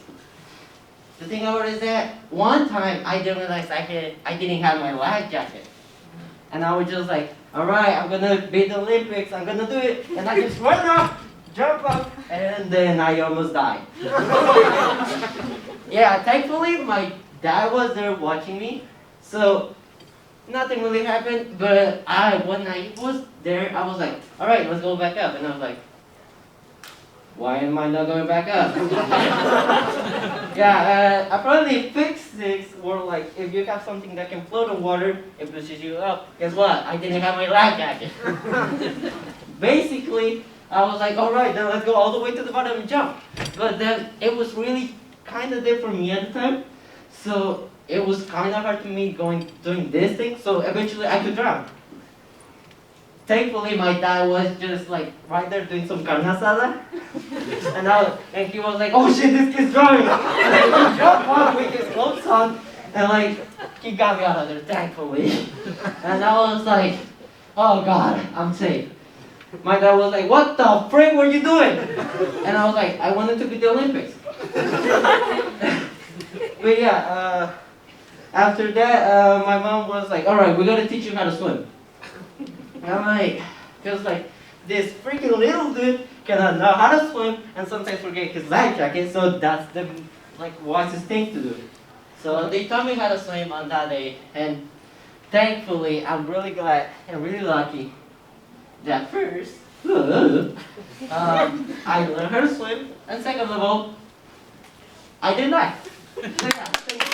The thing about it is that one time I didn't realize I didn't have my life jacket. And I was just like, all right, I'm gonna be the Olympics, I'm gonna do it. And I just run up, jump up, and then I almost died. Yeah, thankfully my dad was there watching me, so nothing really happened. But when I was there, I was like, all right, let's go back up. And I was like, why am I not going back up? Yeah, apparently physics were like, if you have something that can float on water, it pushes you up. Guess what? I didn't have my life jacket. Basically, I was like, all right, then let's go all the way to the bottom and jump. But then it was really kind of deep for me at the time. So it was kind of hard for me doing this thing. So eventually I could drown. Thankfully, my dad was just like right there doing some carne asada. And he was like, oh shit, this kid's drowning. And he jumped off with his clothes on. And like, he got me out of there, thankfully. And I was like, oh God, I'm safe. My dad was like, what the frick were you doing? And I was like, I wanted to be the Olympics. But yeah, after that, my mom was like, all right, we gotta teach you how to swim. And I'm like, feels like this freaking little dude cannot know how to swim and sometimes forget his life jacket, so that's the like wisest thing to do. So they taught me how to swim on that day, and thankfully, I'm really glad and really lucky that first, I learned how to swim, and second of all, I didn't die. So yeah, thank you.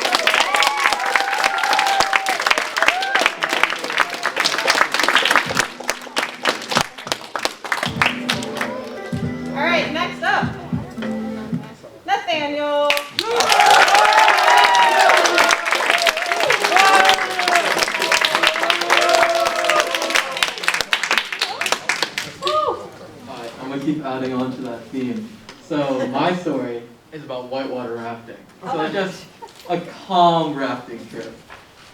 So my story is about whitewater rafting. So it's just a calm rafting trip.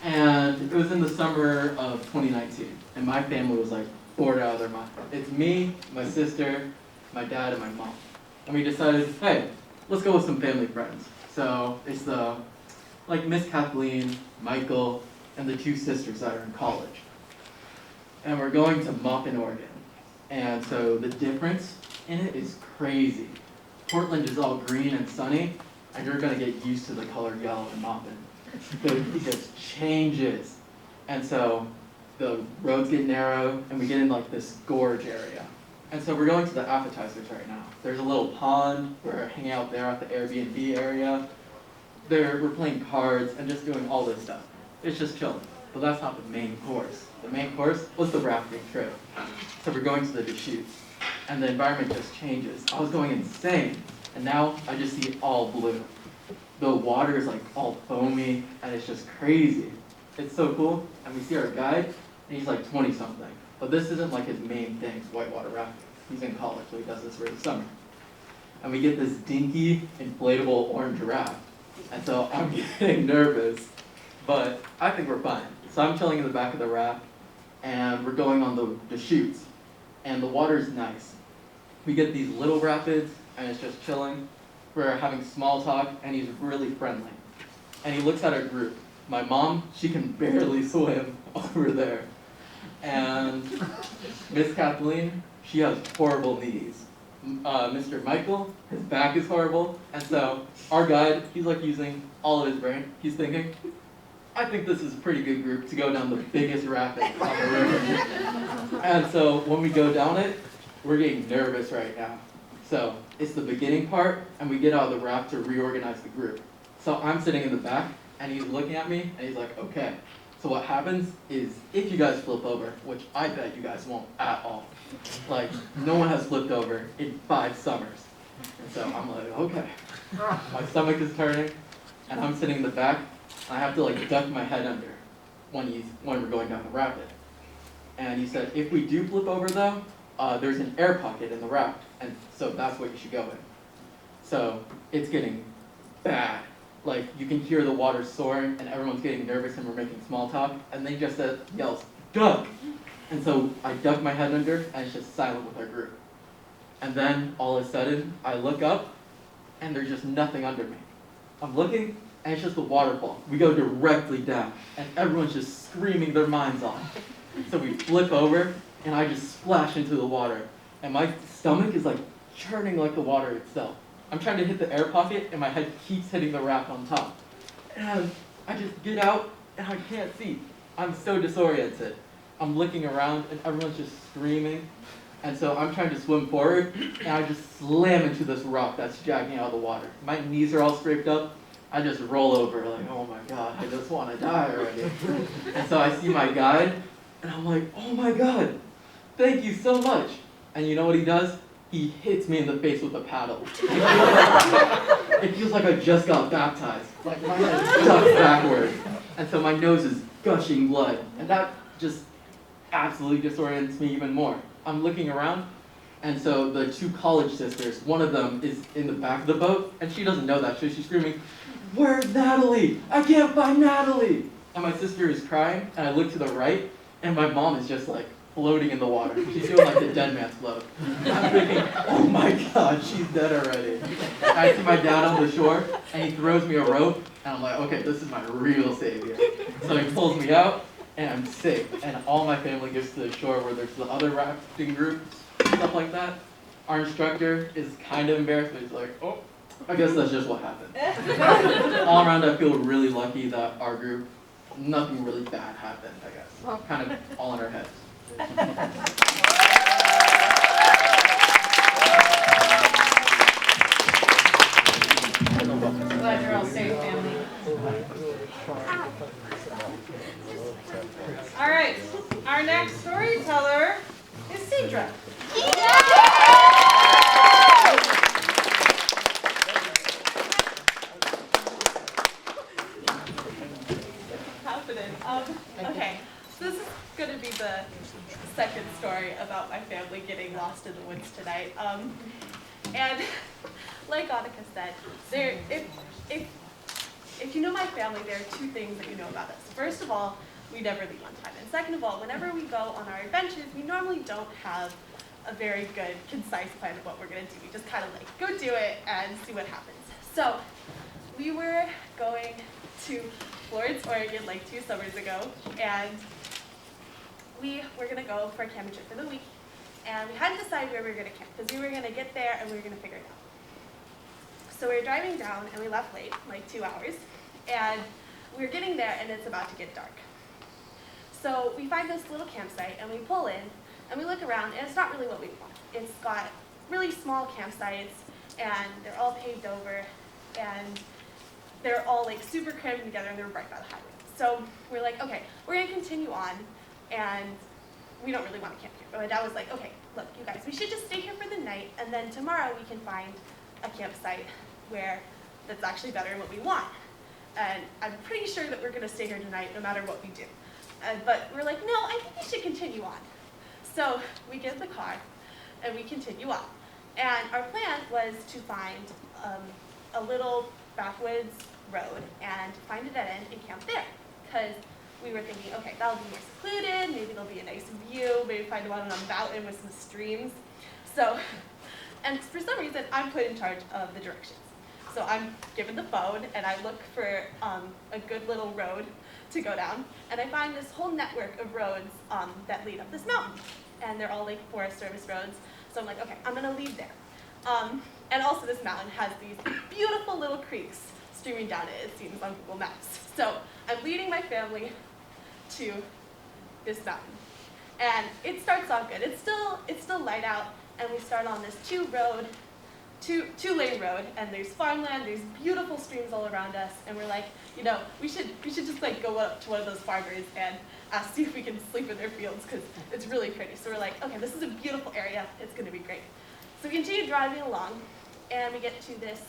And it was in the summer of 2019. And my family was like bored out of their mind. It's me, my sister, my dad, and my mom. And we decided, hey, let's go with some family friends. So it's like Miss Kathleen, Michael, and the two sisters that are in college. And we're going to Maupin, Oregon. And so the difference in it is crazy. Portland is all green and sunny, and you're gonna get used to the color yellow in Maupin. It just changes. And so the roads get narrow, and we get in like this gorge area. And so we're going to the appetizers right now. There's a little pond, we're hanging out there at the Airbnb area. We're playing cards and just doing all this stuff. It's just chilling. But that's not the main course. The main course was the rafting trip. So we're going to the Deschutes. And the environment just changes. I was going insane. And now I just see all blue. The water is like all foamy and it's just crazy. It's so cool. And we see our guide and he's like 20 something. But this isn't like his main thing, whitewater rafting. He's in college, so he does this for the summer. And we get this dinky, inflatable orange raft. And so I'm getting nervous, but I think we're fine. So I'm chilling in the back of the raft, and we're going on the Deschutes. And the water's nice. We get these little rapids, and it's just chilling. We're having small talk, and he's really friendly. And he looks at our group. My mom, she can barely swim over there. And Miss Kathleen, she has horrible knees. Mr. Michael, his back is horrible. And so our guide, he's like using all of his brain. He's thinking, I think this is a pretty good group to go down the biggest rapid on the river. And so when we go down it, we're getting nervous right now. So it's the beginning part, and we get out of the raft to reorganize the group. So I'm sitting in the back, and he's looking at me, and he's like, okay. So what happens is, if you guys flip over, which I bet you guys won't at all, like, no one has flipped over in 5 summers. And so I'm like, okay. My stomach is turning, and I'm sitting in the back, and I have to like duck my head under when we're going down the rapid. And he said, if we do flip over though, there's an air pocket in the raft, and so that's what you should go in. So it's getting bad. Like, you can hear the water soaring, and everyone's getting nervous, and we're making small talk, and then just yells, duck! And so I duck my head under, and it's just silent with our group. And then, all of a sudden, I look up, and there's just nothing under me. I'm looking, and it's just a waterfall. We go directly down, and everyone's just screaming their minds off. So we flip over, and I just splash into the water, and my stomach is like churning like the water itself. I'm trying to hit the air pocket, and my head keeps hitting the raft on top. And I just get out, and I can't see. I'm so disoriented. I'm looking around, and everyone's just screaming. And so I'm trying to swim forward, and I just slam into this rock that's jagging out of the water. My knees are all scraped up. I just roll over like, oh my God, I just want to die already. And so I see my guide, and I'm like, oh my God, thank you so much. And you know what he does? He hits me in the face with a paddle. It feels like I just got baptized. Like my head is ducked backward. And so my nose is gushing blood. And that just absolutely disorients me even more. I'm looking around, and so the 2 college sisters, one of them is in the back of the boat, and she doesn't know that, so she's screaming, where's Natalie? I can't find Natalie! And my sister is crying, and I look to the right, and my mom is just like floating in the water. She's doing like the dead man's float. I'm thinking, oh my God, she's dead already. And I see my dad on the shore, and he throws me a rope, and I'm like, okay, this is my real savior. So he pulls me out, and I'm safe. And all my family gets to the shore where there's the other rafting groups, stuff like that. Our instructor is kind of embarrassed, but he's like, oh, I guess that's just what happened. All around, I feel really lucky that our group, nothing really bad happened, I guess. Kind of all in our heads. Glad you're all safe, family. All right, our next storyteller is Cedra. Confident. Okay, so this is going to be the second story about my family getting lost in the woods tonight. And like Annika said, if you know my family, there are two things that you know about us. First of all, we never leave on time. And second of all, whenever we go on our adventures, we normally don't have a very good, concise plan of what we're going to do. We just kind of like go do it and see what happens. So we were going to Florence, Oregon like 2 summers ago, and we were going to go for a camping trip for the week. And we hadn't decided where we were going to camp, because we were going to get there and we were going to figure it out. So we were driving down, and we left late, like 2 hours, and we were getting there, and it's about to get dark. So we find this little campsite, and we pull in, and we look around, and it's not really what we want. It's got really small campsites, and they're all paved over, and they're all like super crammed together, and they're right by the highway. So we're like, okay, we're gonna continue on, and we don't really want to camp here. But my dad was like, okay, look, you guys, we should just stay here for the night, and then tomorrow we can find a campsite where that's actually better than what we want. And I'm pretty sure that we're gonna stay here tonight no matter what we do. But we're like, no, I think we should continue on. So we get in the car and we continue on. And our plan was to find a little backwoods road and find a dead end and camp there. Because we were thinking, okay, that'll be more secluded, maybe there'll be a nice view, maybe find one on a mountain with some streams. So, and for some reason, I'm put in charge of the directions. So I'm given the phone and I look for a good little road to go down, and I find this whole network of roads that lead up this mountain, and they're all like Forest Service roads. So I'm like, okay, I'm gonna lead there. And also this mountain has these beautiful little creeks streaming down it, it seems on Google Maps. So I'm leading my family to this mountain, and it starts off good. It's still light out, and we start on this two-lane road, and there's farmland, there's beautiful streams all around us, and we're like, you know, we should just like go up to one of those farmers and see if we can sleep in their fields, because it's really pretty. So we're like, okay, this is a beautiful area, it's gonna be great. So we continue driving along, and we get to this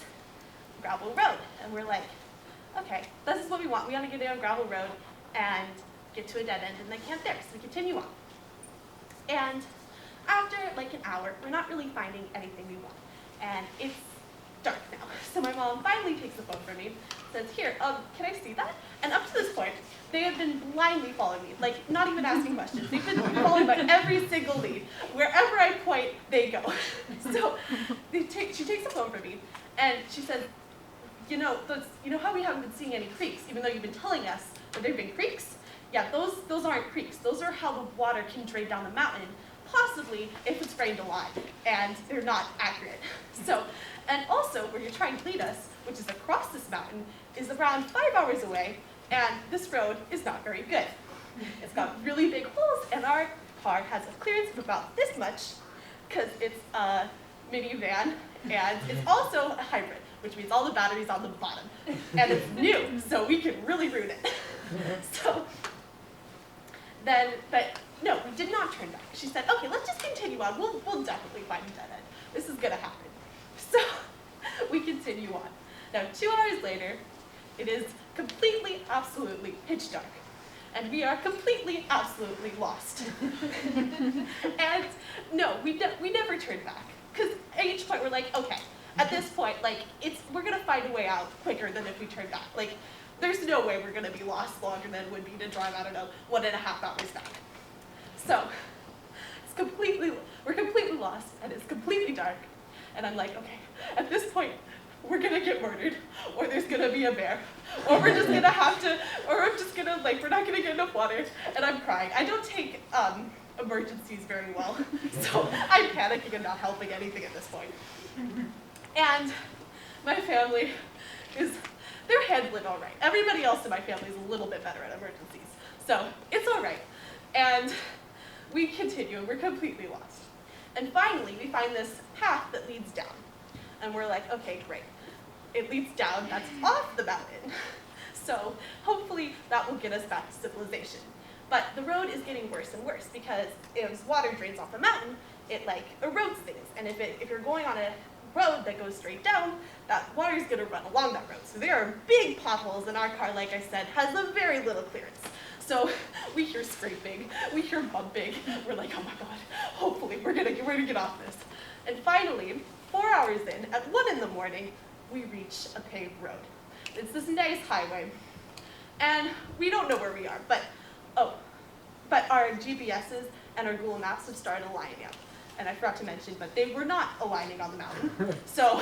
gravel road, and we're like, okay, this is what we want. We want to get down a gravel road and get to a dead end and then camp there. So we continue on. And after like an hour, we're not really finding anything we want. And it's dark now. So my mom finally takes the phone from me, says, here, can I see that? And up to this point, they have been blindly following me, like not even asking questions. They've been followed by every single lead. Wherever I point, they go. So she takes the phone from me, and she says, you know how we haven't been seeing any creeks, even though you've been telling us that there have been creeks? Yeah, those aren't creeks. Those are how the water can drain down the mountain, possibly if it's rained a lot, and they're not accurate. So, and also where you're trying to lead us, which is across this mountain, is around 5 hours away, and this road is not very good. It's got really big holes, and our car has a clearance of about this much, because it's a minivan, and it's also a hybrid, which means all the batteries on the bottom. And it's new, so we can really ruin it. So then, but no, we did not turn back. She said, okay, let's just continue on. We'll definitely find a dead end. This is gonna happen. So we continue on. Now, 2 hours later, it is completely, absolutely pitch dark. And we are completely, absolutely lost. And no, we never turned back. Because at each point we're like, okay, at this point, like, we're gonna find a way out quicker than if we turn back. Like, there's no way we're gonna be lost longer than it would be to drive, I don't know, 1.5 hours back. So, we're completely lost, and it's completely dark. And I'm like, okay, at this point, we're gonna get murdered, or there's gonna be a bear, or we're just gonna have to, or I'm just gonna, like, we're not gonna get enough water, and I'm crying. I don't take emergencies very well, so I'm panicking and not helping anything at this point. And my family they're handling all right. Everybody else in my family is a little bit better at emergencies, so it's all right. And we continue, and we're completely lost. And finally, we find this path that leads down. And we're like, okay, great. It leads down, that's off the mountain. So hopefully that will get us back to civilization. But the road is getting worse and worse because as water drains off the mountain, it like erodes things. And if you're going on a road that goes straight down, that water is gonna run along that road. So there are big potholes, and our car, like I said, has a very little clearance. So we hear scraping, we hear bumping. We're like, oh my God, hopefully we're gonna get off this. And finally, 4 hours in, at 1 in the morning, we reach a paved road. It's this nice highway. And we don't know where we are, but our GPSs and our Google Maps have started aligning up. And I forgot to mention, but they were not aligning on the mountain. So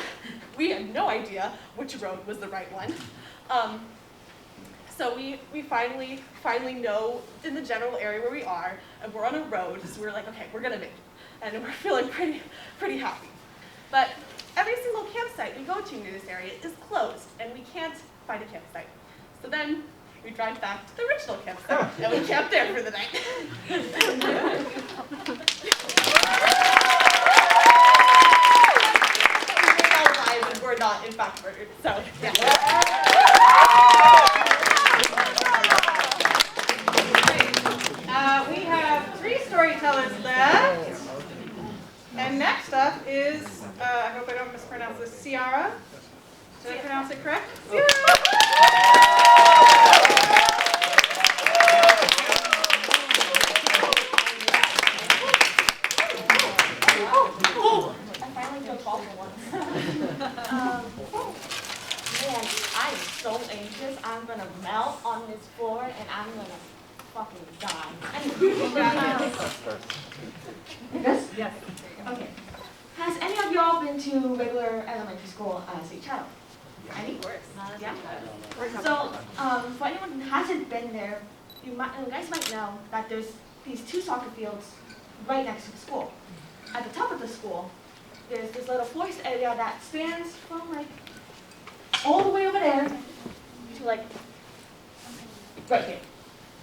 we had no idea which road was the right one. So we finally know in the general area where we are, and we're on a road, so we're like, okay, we're gonna make it. And we're feeling pretty happy. But every single campsite we go to near this area is closed, and we can't find a campsite. So then we drive back to the original campsite, and we camp there for the night. And we're not, in fact, murdered. So, yeah. We have 3 storytellers left. And next up is, I hope I don't mispronounce this, Ciara. Did I pronounce it correct? Ciara! I finally feel tall for once. Man, I'm so anxious. I'm gonna melt on this floor and I'm gonna fucking die. This? Yes. Okay. Has any of y'all been to regular elementary school as a child? Any? Yeah. So, for anyone who hasn't been there, you guys might know that there's these 2 soccer fields right next to the school. At the top of the school, there's this little forest area that spans from like all the way over there to like right here.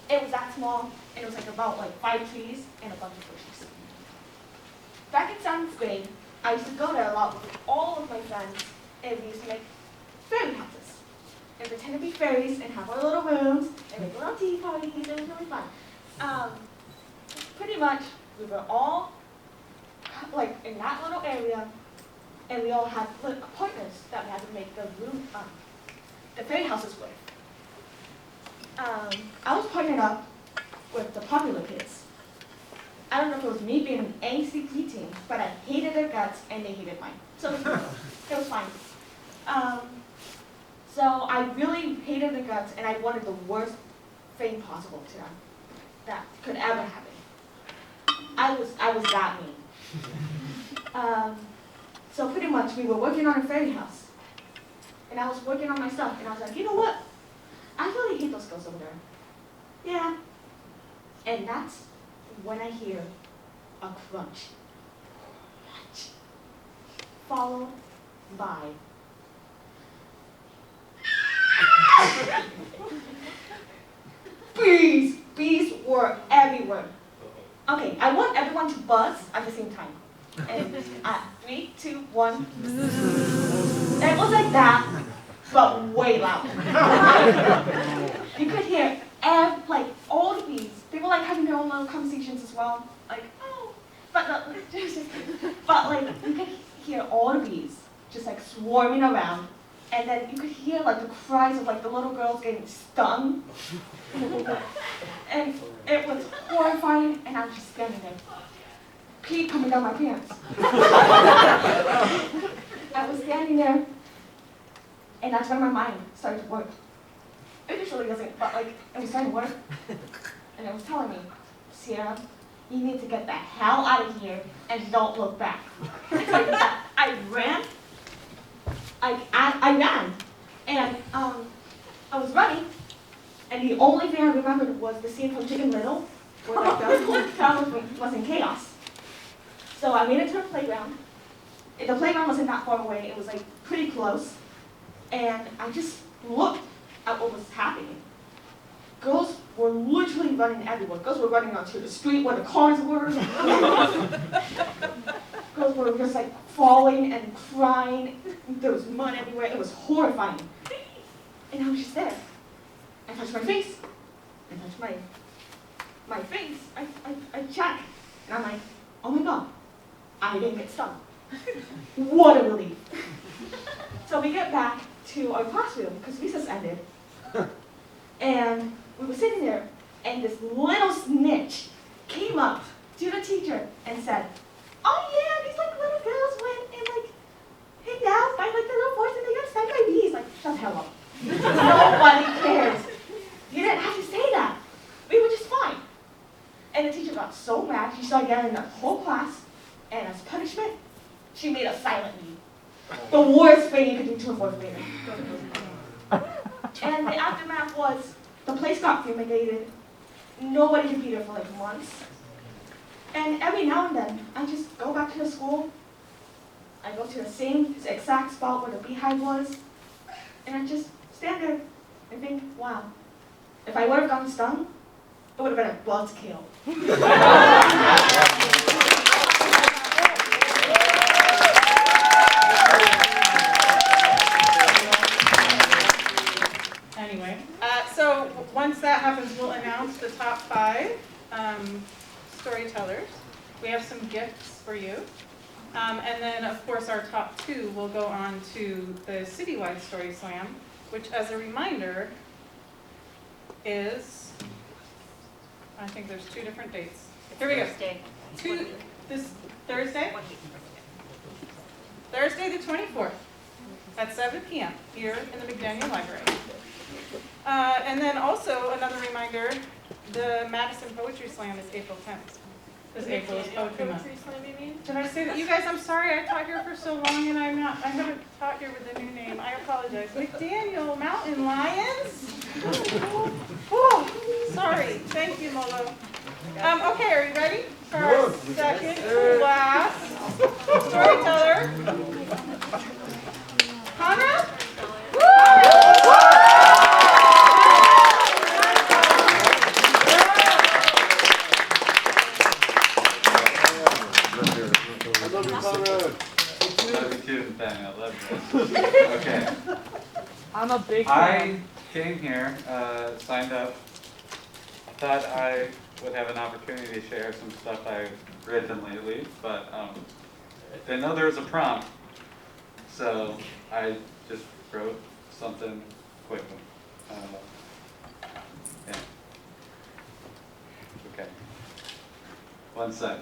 It was that small, and it was like about like 5 trees and a bunch of bushes. Back in 7th grade, I used to go there a lot with all of my friends, and we used to make fairy houses and pretend to be fairies and have our little rooms and make little tea parties. It was really fun. Pretty much, we were all like in that little area, and we all had partners that we had to make the fairy houses with. I was partnered up with the popular kids. I don't know if it was me being an angsty preteen, but I hated their guts and they hated mine. So it was fine. So I really hated their guts, and I wanted the worst thing possible to them that could ever happen. I was that mean. So pretty much we were working on a fairy house, and I was working on my stuff, and I was like, you know what? I really hate those girls over there. Yeah. And that's when I hear a crunch. Followed by bees. Bees were everywhere. Okay, I want everyone to buzz at the same time. And at 3, 2, 1. It was like that, but way louder. You could hear all the bees. They were like having their own little conversations as well. Like, oh, but you could hear all the bees just like swarming around, and then you could hear like the cries of like the little girls getting stung. And it was horrifying, and I was just standing there, pee coming down my pants. I was standing there, and that's when my mind started to work. It usually doesn't, but like it was starting to work, and it was telling me, Sierra, you need to get the hell out of here and don't look back. I ran. I ran, and I was running, and the only thing I remembered was the scene from Chicken Little, where like the whole town was in chaos. So I made it to a playground. The playground wasn't that far away. It was like pretty close, and I just looked at what was happening. Girls were literally running everywhere. Girls were running onto the street where the cars were. Girls were just like falling and crying. There was mud everywhere. It was horrifying. And I was just there. I touched my face. I touched my face. I checked. And I'm like, oh my God, I didn't get stung. What a relief. So we get back to our classroom because recess ended. And we were sitting there, and this little snitch came up to the teacher and said, oh yeah, these like little girls went and like getting to a fourth grader. And the aftermath was the place got fumigated. Nobody could be there for like months. And every now and then, I just go back to the school. I go to the same exact spot where the beehive was. And I just stand there and think, wow, if I would have gotten stung, it would have been a buzzkill. Anyway, so once that happens, we'll announce the top 5 storytellers. We have some gifts for you. And then, of course, our top 2 will go on to the citywide Story Slam, which, as a reminder, is, I think there's 2 different dates. Here we go. This Thursday? Thursday the 24th at 7 p.m. here in the McDaniel Library. And then also, another reminder, the Madison Poetry Slam is April 10th. Because April is Poetry Month. Did I say that? You guys, I'm sorry, I taught here for so long and I haven't taught here with a new name. I apologize. McDaniel Mountain Lions? Oh, sorry. Thank you, Molo. Okay, are you ready for our second to last storyteller? Conrad? Okay. I'm a big I came here, signed up, thought I would have an opportunity to share some stuff I've written lately, but didn't know there was a prompt, so I just wrote something quickly. Yeah. Okay. One sec.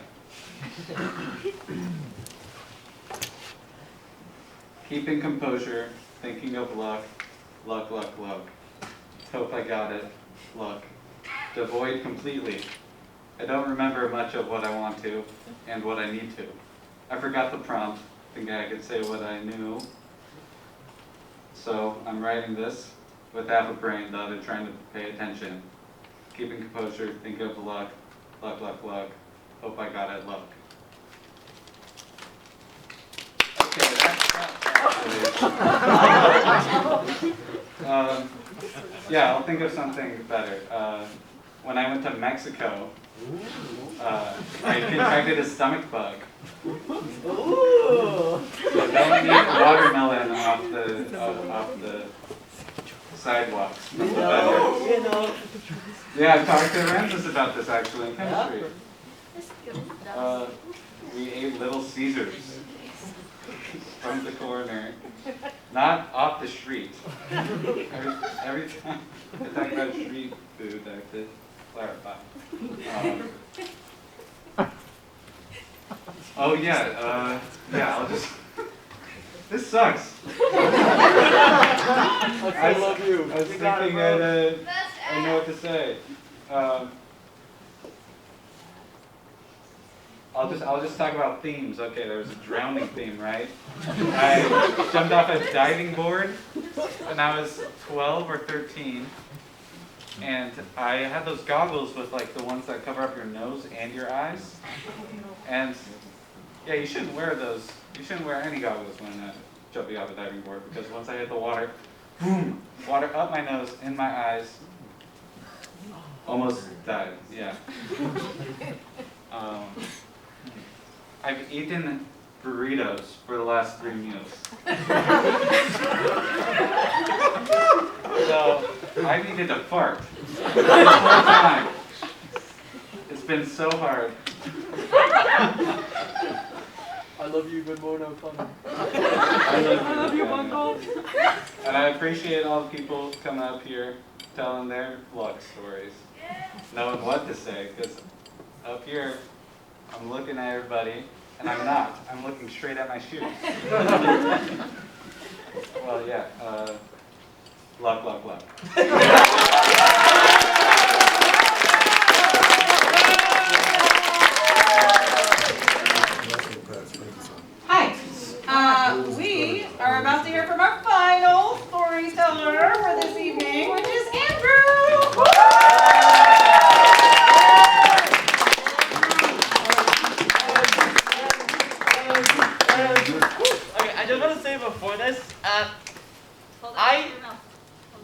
Keeping composure, thinking of luck, luck, luck, luck. Hope I got it, luck. Devoid completely. I don't remember much of what I want to and what I need to. I forgot the prompt, thinking I could say what I knew. So I'm writing this with half a brain, the other trying to pay attention. Keeping composure, thinking of luck, luck, luck, luck. Hope I got it, luck. Okay, yeah, I'll think of something better. When I went to Mexico, I contracted a stomach bug. So don't eat watermelon off the sidewalks. Yeah, I talked to Ramses about this actually in chemistry. We ate Little Caesars from the corner, not off the street. Every time I talk about street food, I have to clarify. Oh yeah, yeah. I'll just. This sucks. I love you. I was thinking I know what to say. I'll just talk about themes. Okay, there was a drowning theme, right? I jumped off a diving board when I was 12 or 13, and I had those goggles with like the ones that cover up your nose and your eyes. And yeah, you shouldn't wear those. You shouldn't wear any goggles when jumping off a diving board, because once I hit the water, boom, water up my nose, in my eyes, almost died. Yeah. I've eaten burritos for the last 3 meals. So I needed to fart this whole time. It's been so hard. I love you, good mono fun. I love you, Bungle. And I appreciate all the people coming up here telling their luck stories, knowing what to say, because up here, I'm looking at everybody, and I'm not. I'm looking straight at my shoes. Well, yeah. Luck, luck, luck. Hi. We are about to hear from our Hold it to your mouth.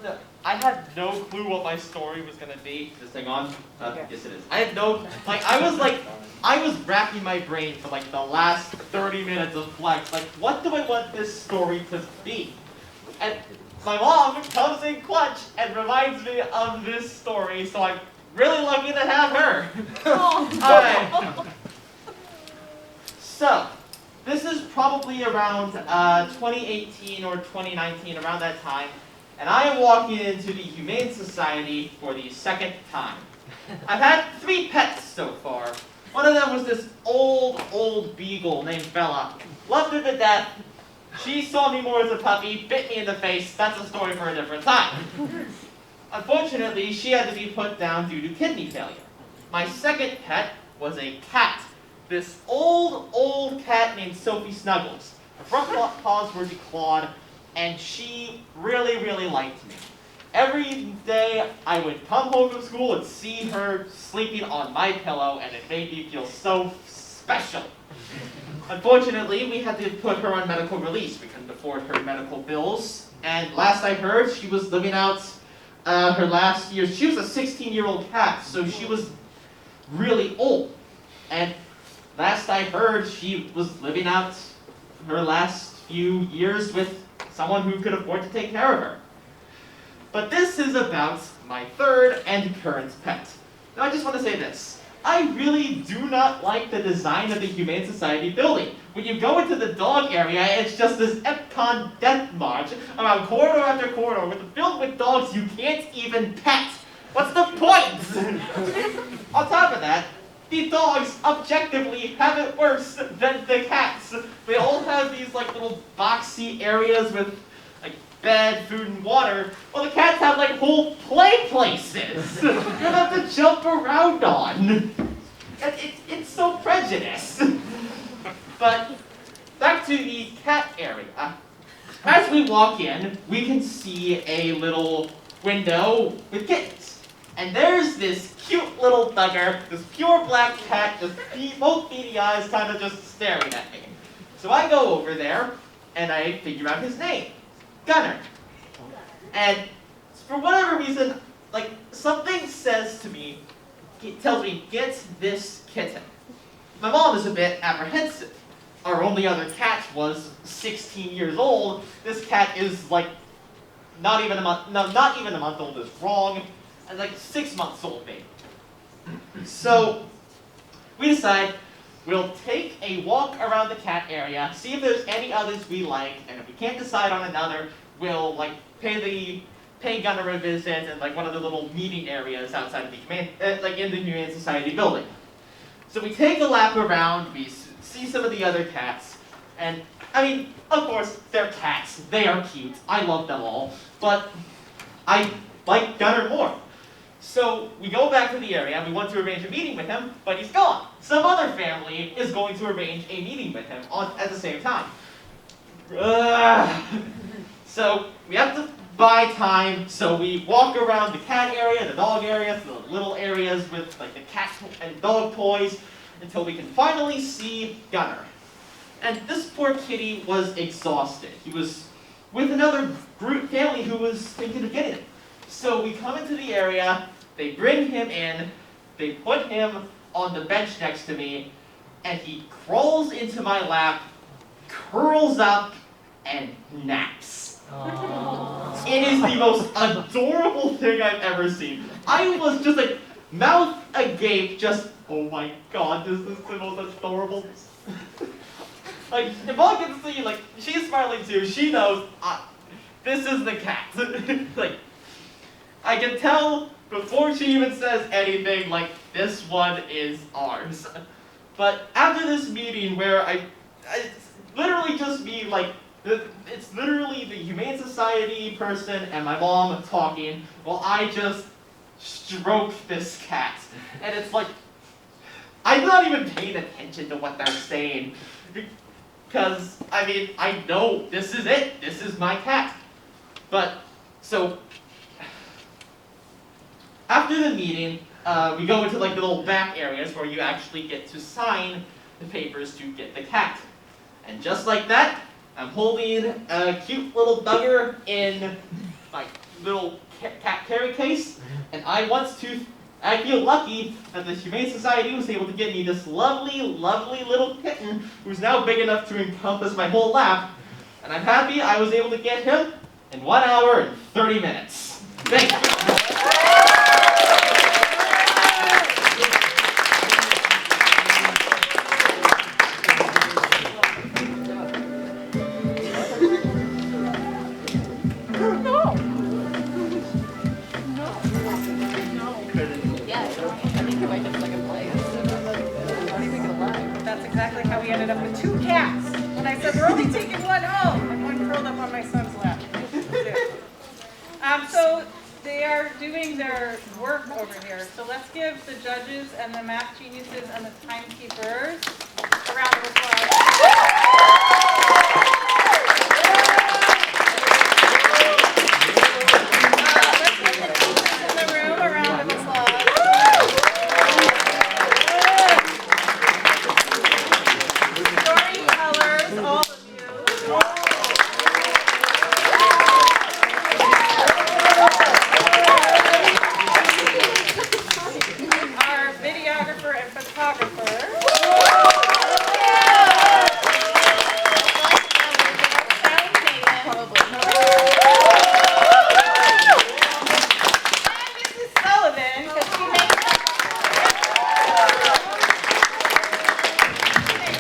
No, I had no clue what my story was gonna be. Is this thing on? Yes, it is. I had no, I was racking my brain for like the last 30 minutes of Flex. Like, what do I want this story to be? And my mom comes in clutch and reminds me of this story, so I'm really lucky to have her. Alright. So, this is probably around 2018 or 2019, around that time. And I am walking into the Humane Society for the second time. I've had 3 pets so far. One of them was this old beagle named Bella. Loved her to death. She saw me more as a puppy, bit me in the face. That's a story for a different time. Unfortunately, she had to be put down due to kidney failure. My second pet was a cat. This old cat named Sophie Snuggles. Her front paws were declawed, and she really liked me. Every day I would come home from school and see her sleeping on my pillow, and it made me feel so special. Unfortunately, we had to put her on medical release. We couldn't afford her medical bills, and last I heard, she was living out her last years. She was a 16-year-old cat, so she was really old. And last I heard, she was living out her last few years with someone who could afford to take care of her. But this is about my third and current pet. Now I just want to say this. I really do not like the design of the Humane Society building. When you go into the dog area, it's just this Epcot death march around corridor after corridor filled with dogs you can't even pet. What's the point? On top of that, the dogs objectively have it worse than the cats. They all have these like little boxy areas with like bed, food, and water. Well, the cats have like whole play places for them to jump around on. It's so prejudiced. But back to the cat area. As we walk in, we can see a little window with kittens. And there's this cute little thugger, this pure black cat, just both beady eyes kind of just staring at me. So I go over there, and I figure out his name, Gunner. And for whatever reason, like, something says to me, it tells me, get this kitten. My mom is a bit apprehensive. Our only other cat was 16 years old. This cat is like, not even a month old is wrong. And like 6 months old maybe. So we decide we'll take a walk around the cat area, see if there's any others we like, and if we can't decide on another, we'll like pay Gunner a visit in like one of the little meeting areas outside of the in the Humane Society building. So we take a lap around, we see some of the other cats, and I mean, of course, they're cats. They are cute. I love them all, but I like Gunner more. So we go back to the area, we want to arrange a meeting with him, but he's gone. Some other family is going to arrange a meeting with him at the same time. So we have to buy time, so we walk around the cat area, the dog area, the little areas with like the cat and dog toys, until we can finally see Gunner. And this poor kitty was exhausted. He was with another family who was thinking of getting him. So we come into the area, they bring him in, they put him on the bench next to me, and he crawls into my lap, curls up, and naps. Aww. It is the most adorable thing I've ever seen. I was just like, mouth agape, just, oh my god, this is the most adorable. Like, if all gets to see, like, she's smiling too, she knows, this is the cat. Like, I can tell before she even says anything, like, this one is ours. But after this meeting where it's literally just me, like, it's literally the Humane Society person and my mom talking while I just stroke this cat. And it's like, I'm not even paying attention to what they're saying. Because, I mean, I know this is it. This is my cat. But, so, after the meeting, we go into like the little back areas where you actually get to sign the papers to get the cat. And just like that, I'm holding a cute little bugger in my little cat carry case, and I feel lucky that the Humane Society was able to get me this lovely, lovely little kitten who's now big enough to encompass my whole lap, and I'm happy I was able to get him in 1 hour and 30 minutes. Thank you. That's exactly how we ended up with 2 cats. When I said, we're only taking one home, and one curled up on my son's lap. So they are doing their work over here. So let's give the judges and the math geniuses and the timekeepers a round of applause. Let's give the teachers in the room a round of applause. Storytellers, all of you. Our videographer and photographer.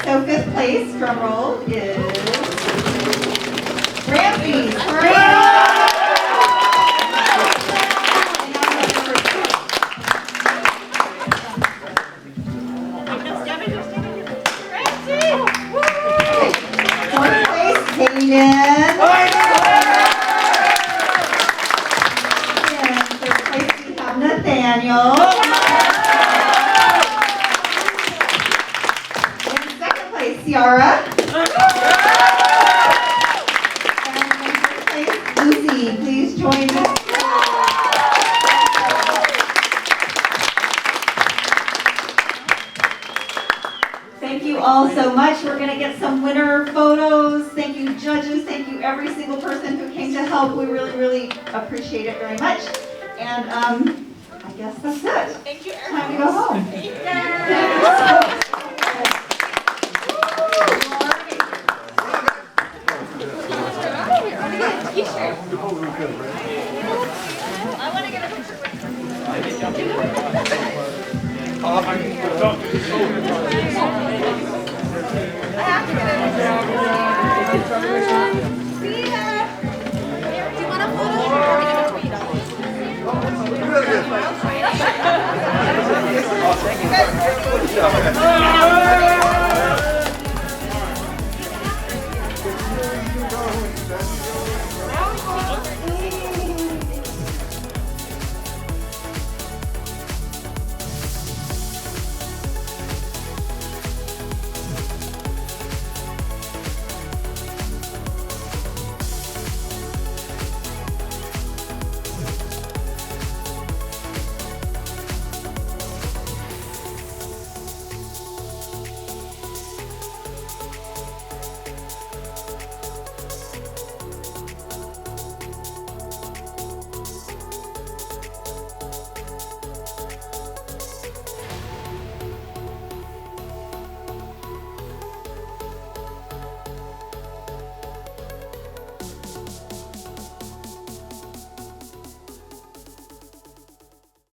So 5th place, drum roll, is Ramsey. Fourth place, Hayden. And 3rd place, we have Nathaniel. Ciara. And in 3rd place, Lucy. Please join me. Thank you all so much. We're going to get some winner photos. Thank you, judges. Thank you, every single person who came to help. We really, really appreciate it very much. And I guess that's it. Thank you, Time to go home. Thank you. I want to get a picture with I have to get a see ya. Do you want a photo or are we going to tweet? You guys